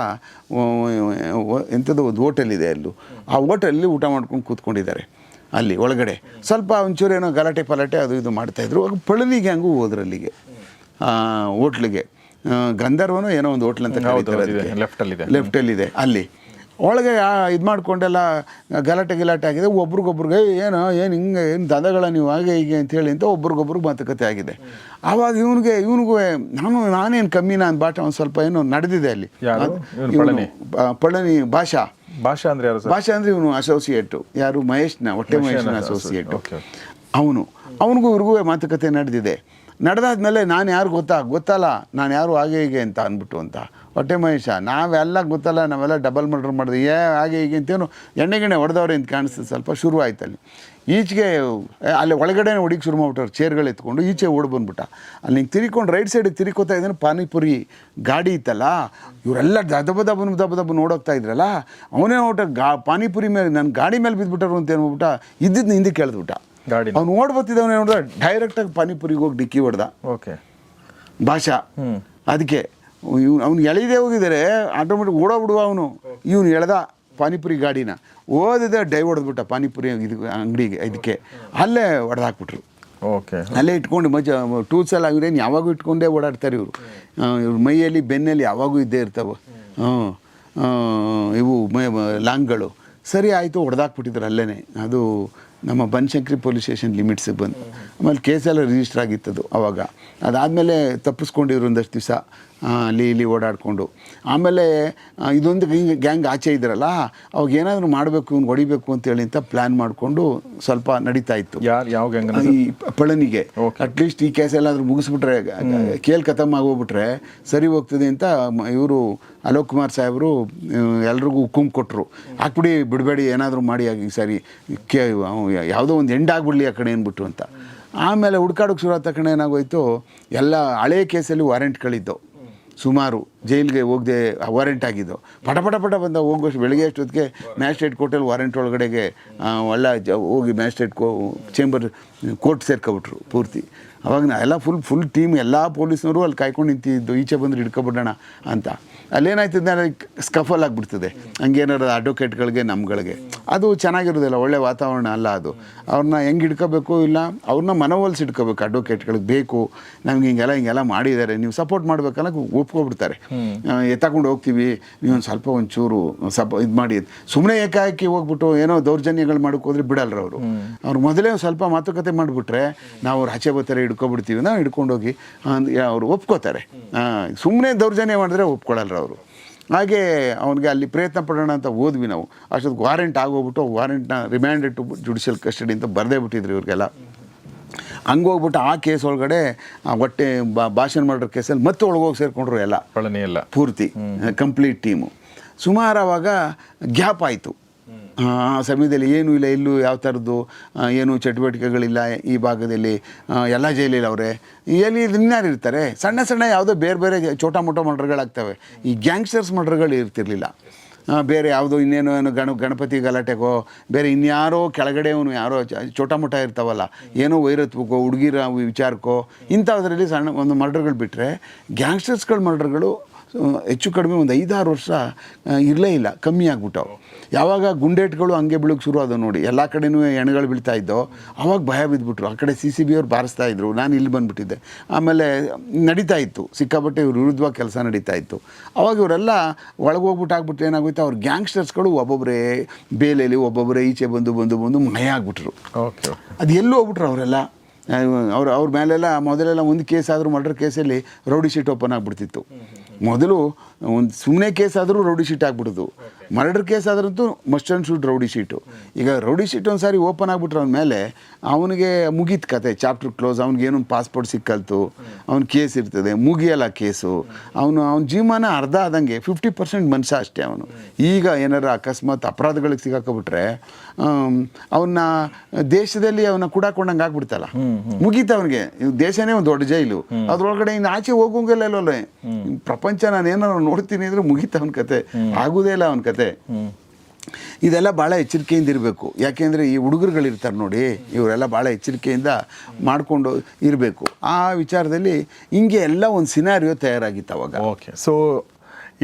ಎಂಥದ್ದು ಒಂದು ಹೋಟೆಲ್ ಇದೆ, ಅಲ್ಲೂ ಆ ಹೋಟೆಲಲ್ಲಿ ಊಟ ಮಾಡ್ಕೊಂಡು ಕೂತ್ಕೊಂಡಿದ್ದಾರೆ. ಅಲ್ಲಿ ಒಳಗಡೆ ಸ್ವಲ್ಪ ಒಂಚೂರು ಏನೋ ಗಲಾಟೆ ಪಲಾಟೆ ಅದು ಇದು ಮಾಡ್ತಾಯಿದ್ರು. ಪಳನಿ ಗ್ಯಾಂಗು ಹೋದ್ರು ಅಲ್ಲಿಗೆ ಹೋಟ್ಲಿಗೆ. ಗಂಧರ್ವನೋ ಏನೋ ಒಂದು ಹೋಟ್ಲ್ ಅಂತ ಲೆಫ್ಟಲ್ಲಿದೆ. ಅಲ್ಲಿ ಒಳಗೆ ಇದು ಮಾಡಿಕೊಂಡೆಲ್ಲ ಗಲಾಟೆ ಆಗಿದೆ. ಒಬ್ರಿಗೊಬ್ರಿಗೆ ಏನು ಹಿಂಗೆ ದಂಧಗಳ ನೀವು ಹಾಗೆ ಹೀಗೆ ಅಂತೇಳಿ ಅಂತ ಒಬ್ರಿಗೊಬ್ರಿಗೆ ಮಾತುಕತೆ ಆಗಿದೆ. ಆವಾಗ ಇವನಿಗೂ ನಾನೇನು ಕಮ್ಮಿನ ಅಂತ ಬಾಟ ಒಂದು ಸ್ವಲ್ಪ ಏನೋ ನಡೆದಿದೆ ಅಲ್ಲಿ. ಪಳನಿ ಭಾಷಾ ಅಂದರೆ ಯಾರು? ಭಾಷಾ ಅಂದರೆ ಇವನು ಅಸೋಸಿಯೇಟು, ಯಾರು ಮಹೇಶ್ನ, ಹೊಟ್ಟೆ ಮಹೇಶ್ನ ಅಸೋಸಿಯೇಟು. ಅವನಿಗೂ ಇವ್ರಿಗೂ ಮಾತುಕತೆ ನಡೆದಿದೆ. ನಡೆದಾದ್ಮೇಲೆ ನಾನು ಯಾರು ಗೊತ್ತಲ್ಲ, ನಾನು ಯಾರು ಹಾಗೆ ಹೀಗೆ ಅಂತ ಅಂದ್ಬಿಟ್ಟು ಅಂತ. ಹೊಟ್ಟೆ ಮಹೇಶ ನಾವೆಲ್ಲ ಗೊತ್ತಲ್ಲ, ನಾವೆಲ್ಲ ಡಬಲ್ ಮರ್ಡರ್ ಮಾಡಿದ್ವಿ, ಹಾಗೆ ಹೀಗೆ ಅಂತೇನು ಎಣ್ಣೆಗಿಣ್ಣೆ ಹೊಡೆದವ್ರೆ ಅಂತ ಕಾಣಿಸ್ತದೆ. ಸ್ವಲ್ಪ ಶುರು ಆಯ್ತು ಅಲ್ಲಿ. ಈಚೆಗೆ ಅಲ್ಲಿ ಒಳಗಡೆ ಹುಡುಗಿ ಶುರು ಮಾಡ್ಬಿಟ್ಟವ್ರು, ಚೇರ್ಗಳು ಎತ್ಕೊಂಡು ಈಚೆ ಓಡಿ ಬಂದ್ಬಿಟ್ಟ. ಅಲ್ಲಿ ಹಿಂಗೆ ತಿರ್ಕೊಂಡು ರೈಟ್ ಸೈಡಿಗೆ ತಿರ್ಕೋತಾ ಇದ್ದಾನೆ. ಪಾನಿಪುರಿ ಗಾಡಿ ಇತ್ತಲ್ಲ, ಇವರೆಲ್ಲ ದಬ ನೋಡೋಗ್ತಾ ಇದ್ರಲ್ಲ, ಅವನೇ ಪಾನಿಪುರಿ ಮೇಲೆ ನನ್ನ ಗಾಡಿ ಮೇಲೆ ಬಿದ್ದುಬಿಟ್ಟರು ಅಂತ ಏನ್ಬಿಟ್ಟ, ಇದ್ದಿದ್ದು ಹಿಂದೆ ಕೇಳಿದ್ಬಿಟ್ಟ. ಅವ್ನು ಓಡ್ ಬರ್ತಿದ್ದವನು ನೋಡಿದ್ರೆ ಡೈರೆಕ್ಟಾಗಿ ಪಾನಿಪುರಿಗೆ ಹೋಗಿ ಡಿಕ್ಕಿ ಹೊಡೆದ ಭಾಷಾ. ಅದಕ್ಕೆ ಅವ್ನು ಎಳೆದೇ ಹೋಗಿದ್ದಾರೆ, ಆಟೋಮೆಟಿಕ್ ಓಡೋಗ್ಬಿಡುವ ಅವನು. ಇವನು ಎಳೆದ ಪಾನಿಪುರಿ ಗಾಡಿನ, ಓದಿದೆ ಡೈ ಹೊಡೆದ್ಬಿಟ್ಟ ಪಾನಿಪುರಿ ಇದು ಅಂಗಡಿಗೆ. ಇದಕ್ಕೆ ಅಲ್ಲೇ ಹೊಡೆದಾಕ್ಬಿಟ್ರು. ಅಲ್ಲೇ ಇಟ್ಕೊಂಡು ಟೂಲ್ಸ್ ಎಲ್ಲ ಇವ್ರೇನು ಯಾವಾಗೂ ಇಟ್ಕೊಂಡೇ ಓಡಾಡ್ತಾರೆ ಇವರು. ಇವ್ರ ಮೈಯಲ್ಲಿ ಬೆನ್ನಲ್ಲಿ ಯಾವಾಗೂ ಇದ್ದೇ ಇರ್ತಾವೆ. ಇವು ಲಾಂಗ್ಗಳು ಸರಿ ಆಯಿತು, ಹೊಡೆದಾಕ್ಬಿಟ್ಟಿದ್ರು ಅಲ್ಲೇ. ಅದು ನಮ್ಮ ಬನಶಂಕರಿ ಪೊಲೀಸ್ ಸ್ಟೇಷನ್ ಲಿಮಿಟ್ಸಿಗೆ ಬಂದು ಆಮೇಲೆ ಕೇಸೆಲ್ಲ ರಿಜಿಸ್ಟರ್ ಆಗಿತ್ತದು ಅವಾಗ. ಅದಾದಮೇಲೆ ತಪ್ಪಿಸ್ಕೊಂಡಿದ್ರು ಒಂದಷ್ಟು ದಿವಸ ಅಲ್ಲಿ ಇಲ್ಲಿ ಓಡಾಡಿಕೊಂಡು. ಆಮೇಲೆ ಇದೊಂದು ಗ್ಯಾಂಗ್ ಆಚೆ ಇದ್ರಲ್ಲ, ಅವಾಗ ಏನಾದರೂ ಮಾಡಬೇಕು, ಇವ್ನು ಹೊಡಿಬೇಕು ಅಂತೇಳಿ ಅಂತ ಪ್ಲ್ಯಾನ್ ಮಾಡಿಕೊಂಡು ಸ್ವಲ್ಪ ನಡೀತಾ ಇತ್ತು. ಯಾವ ಗ್ಯಾಂಗ್? ಈ ಪಳನಿಗೆ ಅಟ್ಲೀಸ್ಟ್ ಈ ಕೇಸ್ ಎಲ್ಲಾದರೂ ಮುಗಿಸ್ಬಿಟ್ರೆ, ಕೇಲ್ ಖತಮ್ ಆಗೋಗ್ಬಿಟ್ರೆ ಸರಿ ಹೋಗ್ತದೆ ಅಂತ ಇವರು ಅಲೋಕ್ ಕುಮಾರ್ ಸಾಹೇಬರು ಎಲ್ರಿಗೂ ಹುಕುಂ ಕೊಟ್ಟರು, ಹಾಕ್ಬಿಡಿ, ಬಿಡಬೇಡಿ, ಏನಾದರೂ ಮಾಡಿ ಆಗಿ ಸರಿ ಯಾವುದೋ ಒಂದು ಎಂಡ್ ಆಗಿಬಿಡಲಿ ಆ ಕಡೆ ಅಂದ್ಬಿಟ್ಟು ಅಂತ. ಆಮೇಲೆ ಹುಡ್ಕಾಡೋಕ್ಕೆ ಶುರು ಆದ ತಕ್ಷಣ ಏನಾಗೋಯ್ತು, ಎಲ್ಲ ಹಳೇ ಕೇಸಲ್ಲಿ ವಾರೆಂಟ್ಗಳಿದ್ದು ಸುಮಾರು, ಜೈಲಿಗೆ ಹೋಗದೆ ವಾರೆಂಟ್ ಆಗಿದ್ದು ಪಟ ಬಂದ ಹೋಗೋಷ್ಟು ಬೆಳಗ್ಗೆ ಅಷ್ಟೊತ್ತಿಗೆ ಮ್ಯಾಜಿಸ್ಟ್ರೇಟ್ ಕೋರ್ಟಲ್ಲಿ ವಾರೆಂಟ್ ಒಳಗಡೆಗೆ ಹೋಗಿ ಮ್ಯಾಜಿಸ್ಟ್ರೇಟ್ ಚೇಂಬರ್ ಕೋರ್ಟ್ ಸೇರ್ಕೊಬಿಟ್ರು ಪೂರ್ತಿ. ಅವಾಗ ಎಲ್ಲ ಫುಲ್ ಟೀಮ್ ಎಲ್ಲ ಪೊಲೀಸ್ನವರು ಅಲ್ಲಿ ಕಾಯ್ಕೊಂಡು ನಿಂತಿದ್ದು, ಈಚೆ ಬಂದರೆ ಹಿಡ್ಕೊಬಿಡೋಣ ಅಂತ. ಅಲ್ಲೇನಾಯ್ತದೆ, ಸ್ಕಫಲ್ ಆಗಿಬಿಡ್ತದೆ ಹಂಗೇನಾರು ಅಡ್ವೊಕೇಟ್ಗಳಿಗೆ ನಮ್ಗಳಿಗೆ. ಅದು ಚೆನ್ನಾಗಿರೋದಿಲ್ಲ, ಒಳ್ಳೆ ವಾತಾವರಣ ಅಲ್ಲ ಅದು. ಅವ್ರನ್ನ ಹೆಂಗೆ ಹಿಡ್ಕೋಬೇಕು, ಇಲ್ಲ ಅವ್ರನ್ನ ಮನವೊಲಿಸಿ ಹಿಡ್ಕೋಬೇಕು. ಅಡ್ವೊಕೇಟ್ಗಳಿಗೆ ಬೇಕು, ನಮ್ಗೆ ಹಿಂಗೆಲ್ಲ ಮಾಡಿದ್ದಾರೆ, ನೀವು ಸಪೋರ್ಟ್ ಮಾಡ್ಬೇಕನ್ನ ಒಪ್ಕೊಬಿಡ್ತಾರೆ. ಎತ್ತಕೊಂಡು ಹೋಗ್ತೀವಿ, ನೀವು ಒಂಚೂರು ಇದು ಮಾಡಿ, ಸುಮ್ಮನೆ ಏಕಾಏಕಿ ಹೋಗ್ಬಿಟ್ಟು ಏನೋ ದೌರ್ಜನ್ಯಗಳು ಮಾಡೋಕೆ ಹೋದ್ರೆ ಬಿಡಲ್ರ ಅವರು. ಅವ್ರು ಮೊದಲೇ ಸ್ವಲ್ಪ ಮಾತುಕತೆ ಮಾಡಿಬಿಟ್ರೆ, ನಾವು ಅವ್ರು ಆಚೆ ಬರ್ತಾರೆ ಹಿಡ್ಕೊಬಿಡ್ತೀವಿ, ನಾವು ಹಿಡ್ಕೊಂಡೋಗಿ ಅವರು ಒಪ್ಕೋತಾರೆ. ಸುಮ್ಮನೆ ದೌರ್ಜನ್ಯ ಮಾಡಿದ್ರೆ ಒಪ್ಕೊಳ್ಳಲ್ರ ಅವರು. ಹಾಗೆ ಅವನಿಗೆ ಅಲ್ಲಿ ಪ್ರಯತ್ನ ಪಡೋಣ ಅಂತ ಹೋದ್ವಿ ನಾವು. ಅಷ್ಟೊತ್ತಿಗೆ ವಾರೆಂಟ್ ಆಗೋಗ್ಬಿಟ್ಟು ವಾರೆಂಟ್ನ ರಿಮ್ಯಾಂಡೆಡ್ ಟು ಜುಡಿಷಿಯಲ್ ಕಸ್ಟಡಿ ಅಂತ ಬರದೇ ಬಿಟ್ಟಿದ್ರು ಇವ್ರಿಗೆಲ್ಲ. ಹಂಗೋಗ್ಬಿಟ್ಟು ಆ ಕೇಸ್ ಒಳಗಡೆ ಹೊಟ್ಟೆ ಭಾಷಣ ಮಾಡಿರೋ ಕೇಸಲ್ಲಿ ಮತ್ತೆ ಒಳಗೋಗಿ ಸೇರಿಕೊಂಡ್ರು ಎಲ್ಲ ಪೂರ್ತಿ ಕಂಪ್ಲೀಟ್ ಟೀಮು. ಸುಮಾರು ಆವಾಗ ಗ್ಯಾಪ್ ಆಯಿತು. ಆ ಸಮಯದಲ್ಲಿ ಏನೂ ಇಲ್ಲ, ಎಲ್ಲೂ ಯಾವ ಥರದ್ದು ಏನೂ ಚಟುವಟಿಕೆಗಳಿಲ್ಲ ಈ ಭಾಗದಲ್ಲಿ. ಎಲ್ಲ ಜೈಲಿಲ್ಲ ಅವರೇ, ಎಲ್ಲಿ ಇನ್ಯಾರು ಇರ್ತಾರೆ, ಸಣ್ಣ ಯಾವುದೋ ಬೇರೆ ಚೋಟ ಮೋಟ ಮರ್ಡರ್ಗಳಾಗ್ತವೆ. ಈ ಗ್ಯಾಂಗ್ಸ್ಟರ್ಸ್ ಮರ್ಡರ್ಗಳು ಇರ್ತಿರ್ಲಿಲ್ಲ. ಬೇರೆ ಯಾವುದೋ ಇನ್ನೇನೋ ಗಣಪತಿ ಗಲಾಟೆಗೋ, ಬೇರೆ ಇನ್ಯಾರೋ ಕೆಳಗಡೆ ಅವನು ಯಾರೋ ಚೋಟ ಮೋಟ ಇರ್ತಾವಲ್ಲ, ಏನೋ ವೈರತ್ವಕ್ಕೋ ಹುಡುಗಿರ ವಿಚಾರಕ್ಕೋ ಇಂಥದ್ರಲ್ಲಿ ಸಣ್ಣ ಒಂದು ಮರ್ಡರ್ಗಳು ಬಿಟ್ಟರೆ, ಗ್ಯಾಂಗ್ಸ್ಟರ್ಸ್ಗಳ ಮರ್ಡರ್ಗಳು ಹೆಚ್ಚು ಕಡಿಮೆ ಒಂದು 5-6 ವರ್ಷ ಇರಲೇ ಇಲ್ಲ, ಕಮ್ಮಿ ಆಗ್ಬಿಟ್ಟವು. ಯಾವಾಗ ಗುಂಡೇಟ್ಗಳು ಹಂಗೆ ಬೀಳೋಕ್ಕೆ ಶುರು ಆದವು ನೋಡಿ, ಎಲ್ಲ ಕಡೆನೂ ಹೆಣಗಳು ಬೀಳ್ತಾ ಇದ್ದೋ, ಅವಾಗ ಭಯ ಬಿದ್ದುಬಿಟ್ರು. ಆ ಕಡೆ CCB ಅವ್ರು ಬಾರಿಸ್ತಾ ಇದ್ರು, ನಾನು ಇಲ್ಲಿ ಬಂದುಬಿಟ್ಟಿದ್ದೆ. ಆಮೇಲೆ ನಡೀತಾ ಇತ್ತು ಸಿಕ್ಕಾಪಟ್ಟೆ ಇವ್ರ ವಿರುದ್ಧವಾಗಿ ಕೆಲಸ ನಡೀತಾ ಇತ್ತು. ಅವಾಗ ಇವರೆಲ್ಲ ಒಳಗೋಗ್ಬಿಟ್ಟು ಆಗ್ಬಿಟ್ಟು ಏನಾಗೋಯ್ತು, ಅವ್ರ ಗ್ಯಾಂಗ್ಸ್ಟರ್ಸ್ಗಳು ಒಬ್ಬೊಬ್ಬರೇ ಬೇಲೆಯಲ್ಲಿ ಒಬ್ಬೊಬ್ಬರೇ ಈಚೆ ಬಂದು ಮಯ ಆಗ್ಬಿಟ್ರು. ಅದು ಎಲ್ಲೂ ಹೋಗ್ಬಿಟ್ರು ಅವರೆಲ್ಲ. ಅವ್ರ ಮೇಲೆಲ್ಲ ಮೊದಲೆಲ್ಲ ಒಂದು ಕೇಸ್ ಆದರೂ ಮರ್ಡರ್ ಕೇಸಲ್ಲಿ ರೌಡಿ ಶೀಟ್ ಓಪನ್ ಆಗಿಬಿಡ್ತಿತ್ತು. ಮೊದಲು ಒಂದು ಸುಮ್ಮನೆ ಕೇಸ್ ಆದರೂ ರೌಡಿ ಶೀಟ್ ಆಗಿಬಿಡೋದು, ಮರ್ಡರ್ ಕೇಸ್ ಆದ್ರಂತೂ must and should rowdy sheet. ಈಗ ರೌಡಿ ಶೀಟ್ ಒಂದು ಸಾರಿ ಓಪನ್ ಆಗಿಬಿಟ್ರೆ ಅವನ ಮೇಲೆ ಅವನಿಗೆ ಮುಗೀತು ಕತೆ, ಚಾಪ್ಟರ್ ಕ್ಲೋಸ್. ಅವ್ನಿಗೇನು ಪಾಸ್ಪೋರ್ಟ್ ಸಿಕ್ಕಲ್ತು, ಅವ್ನ ಕೇಸ್ ಇರ್ತದೆ, ಮುಗಿಯಲ್ಲ ಕೇಸು. ಅವನ ಜೀವಮಾನ ಅರ್ಧ ಆದಂಗೆ 50% ಮನುಷ್ಯ ಅಷ್ಟೇ ಅವನು. ಈಗ ಏನಾರ ಅಕಸ್ಮಾತ್ ಅಪರಾಧಗಳಿಗೆ ಸಿಗಾಕೊಬಿಟ್ರೆ ಅವನ್ನ ದೇಶದಲ್ಲಿ ಅವನ್ನ ಕುಡಾಕೊಂಡಂಗೆ ಆಗ್ಬಿಡ್ತಲ್ಲ, ಮುಗೀತು ಅವನಿಗೆ. ದೇಶನೇ ಒಂದು ದೊಡ್ಡ ಜೈಲು, ಅದ್ರೊಳಗಡೆ ಇನ್ನು ಆಚೆ ಹೋಗೋಂಗಿಲ್ಲ. ಪ್ರಪಂಚ ನಾನೇನೋ ನೋಡ್ತೀನಿ ಅಂದರೆ ಮುಗೀತು ಅವನ ಕತೆ, ಆಗೋದೇ ಇಲ್ಲ ಅವನ ಕತೆ. ಇದೆಲ್ಲ ಭಾಳ ಎಚ್ಚರಿಕೆಯಿಂದ ಇರಬೇಕು. ಯಾಕೆಂದರೆ ಈ ಹುಡುಗರುಗಳಿರ್ತಾರೆ ನೋಡಿ, ಇವರೆಲ್ಲ ಭಾಳ ಎಚ್ಚರಿಕೆಯಿಂದ ಮಾಡಿಕೊಂಡು ಇರಬೇಕು. ಆ ವಿಚಾರದಲ್ಲಿ ಹಿಂಗೆ ಎಲ್ಲ ಒಂದು ಸಿನಾರಿಯೋ ತಯಾರಾಗಿತ್ತು ಅವಾಗ. ಓಕೆ, ಸೊ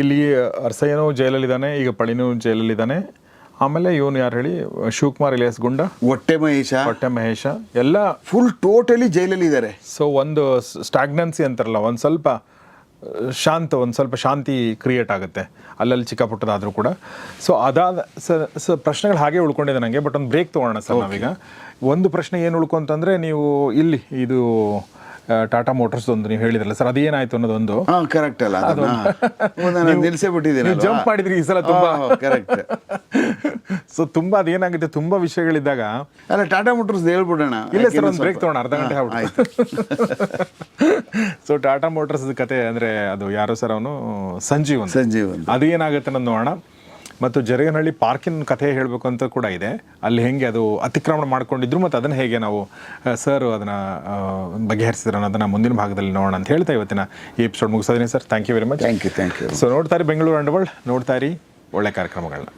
ಇಲ್ಲಿ ಅರ್ಸಯ್ಯನೂ ಜೈಲಲ್ಲಿದ್ದಾನೆ, ಈಗ ಪಳಿನೂ ಜೈಲಲ್ಲಿದ್ದಾನೆ. ಆಮೇಲೆ ಇವನು ಯಾರು ಹೇಳಿ, ಶಿವಕುಮಾರ್ ಇಲಿಯಾಸ್ ಗುಂಡ, ಹೊಟ್ಟೆ ಮಹೇಶ ಎಲ್ಲ ಫುಲ್ ಟೋಟಲಿ ಜೈಲಲ್ಲಿ ಇದ್ದಾರೆ. ಸೊ ಒಂದು ಸ್ಟಾಗ್ನೆನ್ಸಿ ಅಂತಾರಲ್ಲ, ಒಂದು ಸ್ವಲ್ಪ ಶಾಂತಿ ಕ್ರಿಯೇಟ್ ಆಗುತ್ತೆ ಅಲ್ಲಲ್ಲಿ ಚಿಕ್ಕ ಪುಟ್ಟದಾದರೂ ಕೂಡ. ಸೊ ಅದಾದ ಪ್ರಶ್ನೆಗಳು ಹಾಗೆ ಉಳ್ಕೊಂಡಿದೆ ನನಗೆ. ಬಟ್ ಒಂದು ಬ್ರೇಕ್ ತೊಗೊಳ್ಳೋಣ ಸರ್ ನಾವೀಗ. ಒಂದು ಪ್ರಶ್ನೆ ಏನು ಉಳ್ಕೊಂತಂದರೆ, ನೀವು ಇಲ್ಲಿ ಇದು ಟಾಟಾ ಮೋಟರ್ಸ್ ಒಂದು ನೀವು ಹೇಳಿದ್ರಲ್ಲ ಸರ್, ಅದೇನಾಯ್ತು ಅನ್ನೋದೊಂದು ಕರೆಕ್ಟ್ ಅಲ್ಲ, ನಿಲ್ಸೇ ಬಿಟ್ಟಿದ್ದೀನಿ, ಜಂಪ್ ಮಾಡಿದ್ರಿ ಈ ಸಲ ತುಂಬ. ಕರೆಕ್ಟ್. ಸೊ ತುಂಬ ಅದೇನಾಗುತ್ತೆ, ತುಂಬ ವಿಷಯಗಳಿದ್ದಾಗ ಅಲ್ಲ ಟಾಟಾ ಮೋಟರ್ಸ್ ಹೇಳ್ಬಿಡೋಣ. ಇಲ್ಲ ಸರ್, ಒಂದು ಬ್ರೇಕ್ ತೊಗೊಳ್ಳೋಣ, ಅರ್ಧ ಗಂಟೆ ಆಗ್ಬಿಟ್ಟು. ಸೊ ಟಾಟಾ ಮೋಟರ್ಸ್ ಕತೆ ಅಂದರೆ ಅದು ಯಾರು ಸರ್, ಅವನು ಸಂಜೀವ್, ಅದು ಏನಾಗುತ್ತೆ ಅನ್ನೋದು ನೋಡೋಣ. ಮತ್ತು ಜರಗನಹಳ್ಳಿ ಪಾರ್ಕಿನ ಕಥೆ ಹೇಳಬೇಕು ಅಂತ ಕೂಡ ಇದೆ, ಅಲ್ಲಿ ಹೆಂಗೆ ಅದು ಅತಿಕ್ರಮಣ ಮಾಡ್ಕೊಂಡಿದ್ರು ಮತ್ತು ಅದನ್ನು ಹೇಗೆ ನಾವು ಸರ್ ಅದನ್ನು ಬಗೆಹರಿಸಿದ್ರು ಅನ್ನೋದನ್ನು ಮುಂದಿನ ಭಾಗದಲ್ಲಿ ನೋಡೋಣ ಅಂತ ಹೇಳ್ತಾ ಇವತ್ತಿನ ಈ ಎಪಿಸೋಡ್ ಮುಗಿಸೋದಿನಿ sir. Thank you very much. Thank you. So ನೋಡ್ತಾ ಇರಿ ಬೆಂಗಳೂರು ಅಂಡರ್ವರ್ಲ್ಡ್, ನೋಡ್ತಾ ಇರಿ ಒಳ್ಳೆ ಕಾರ್ಯಕ್ರಮಗಳನ್ನ.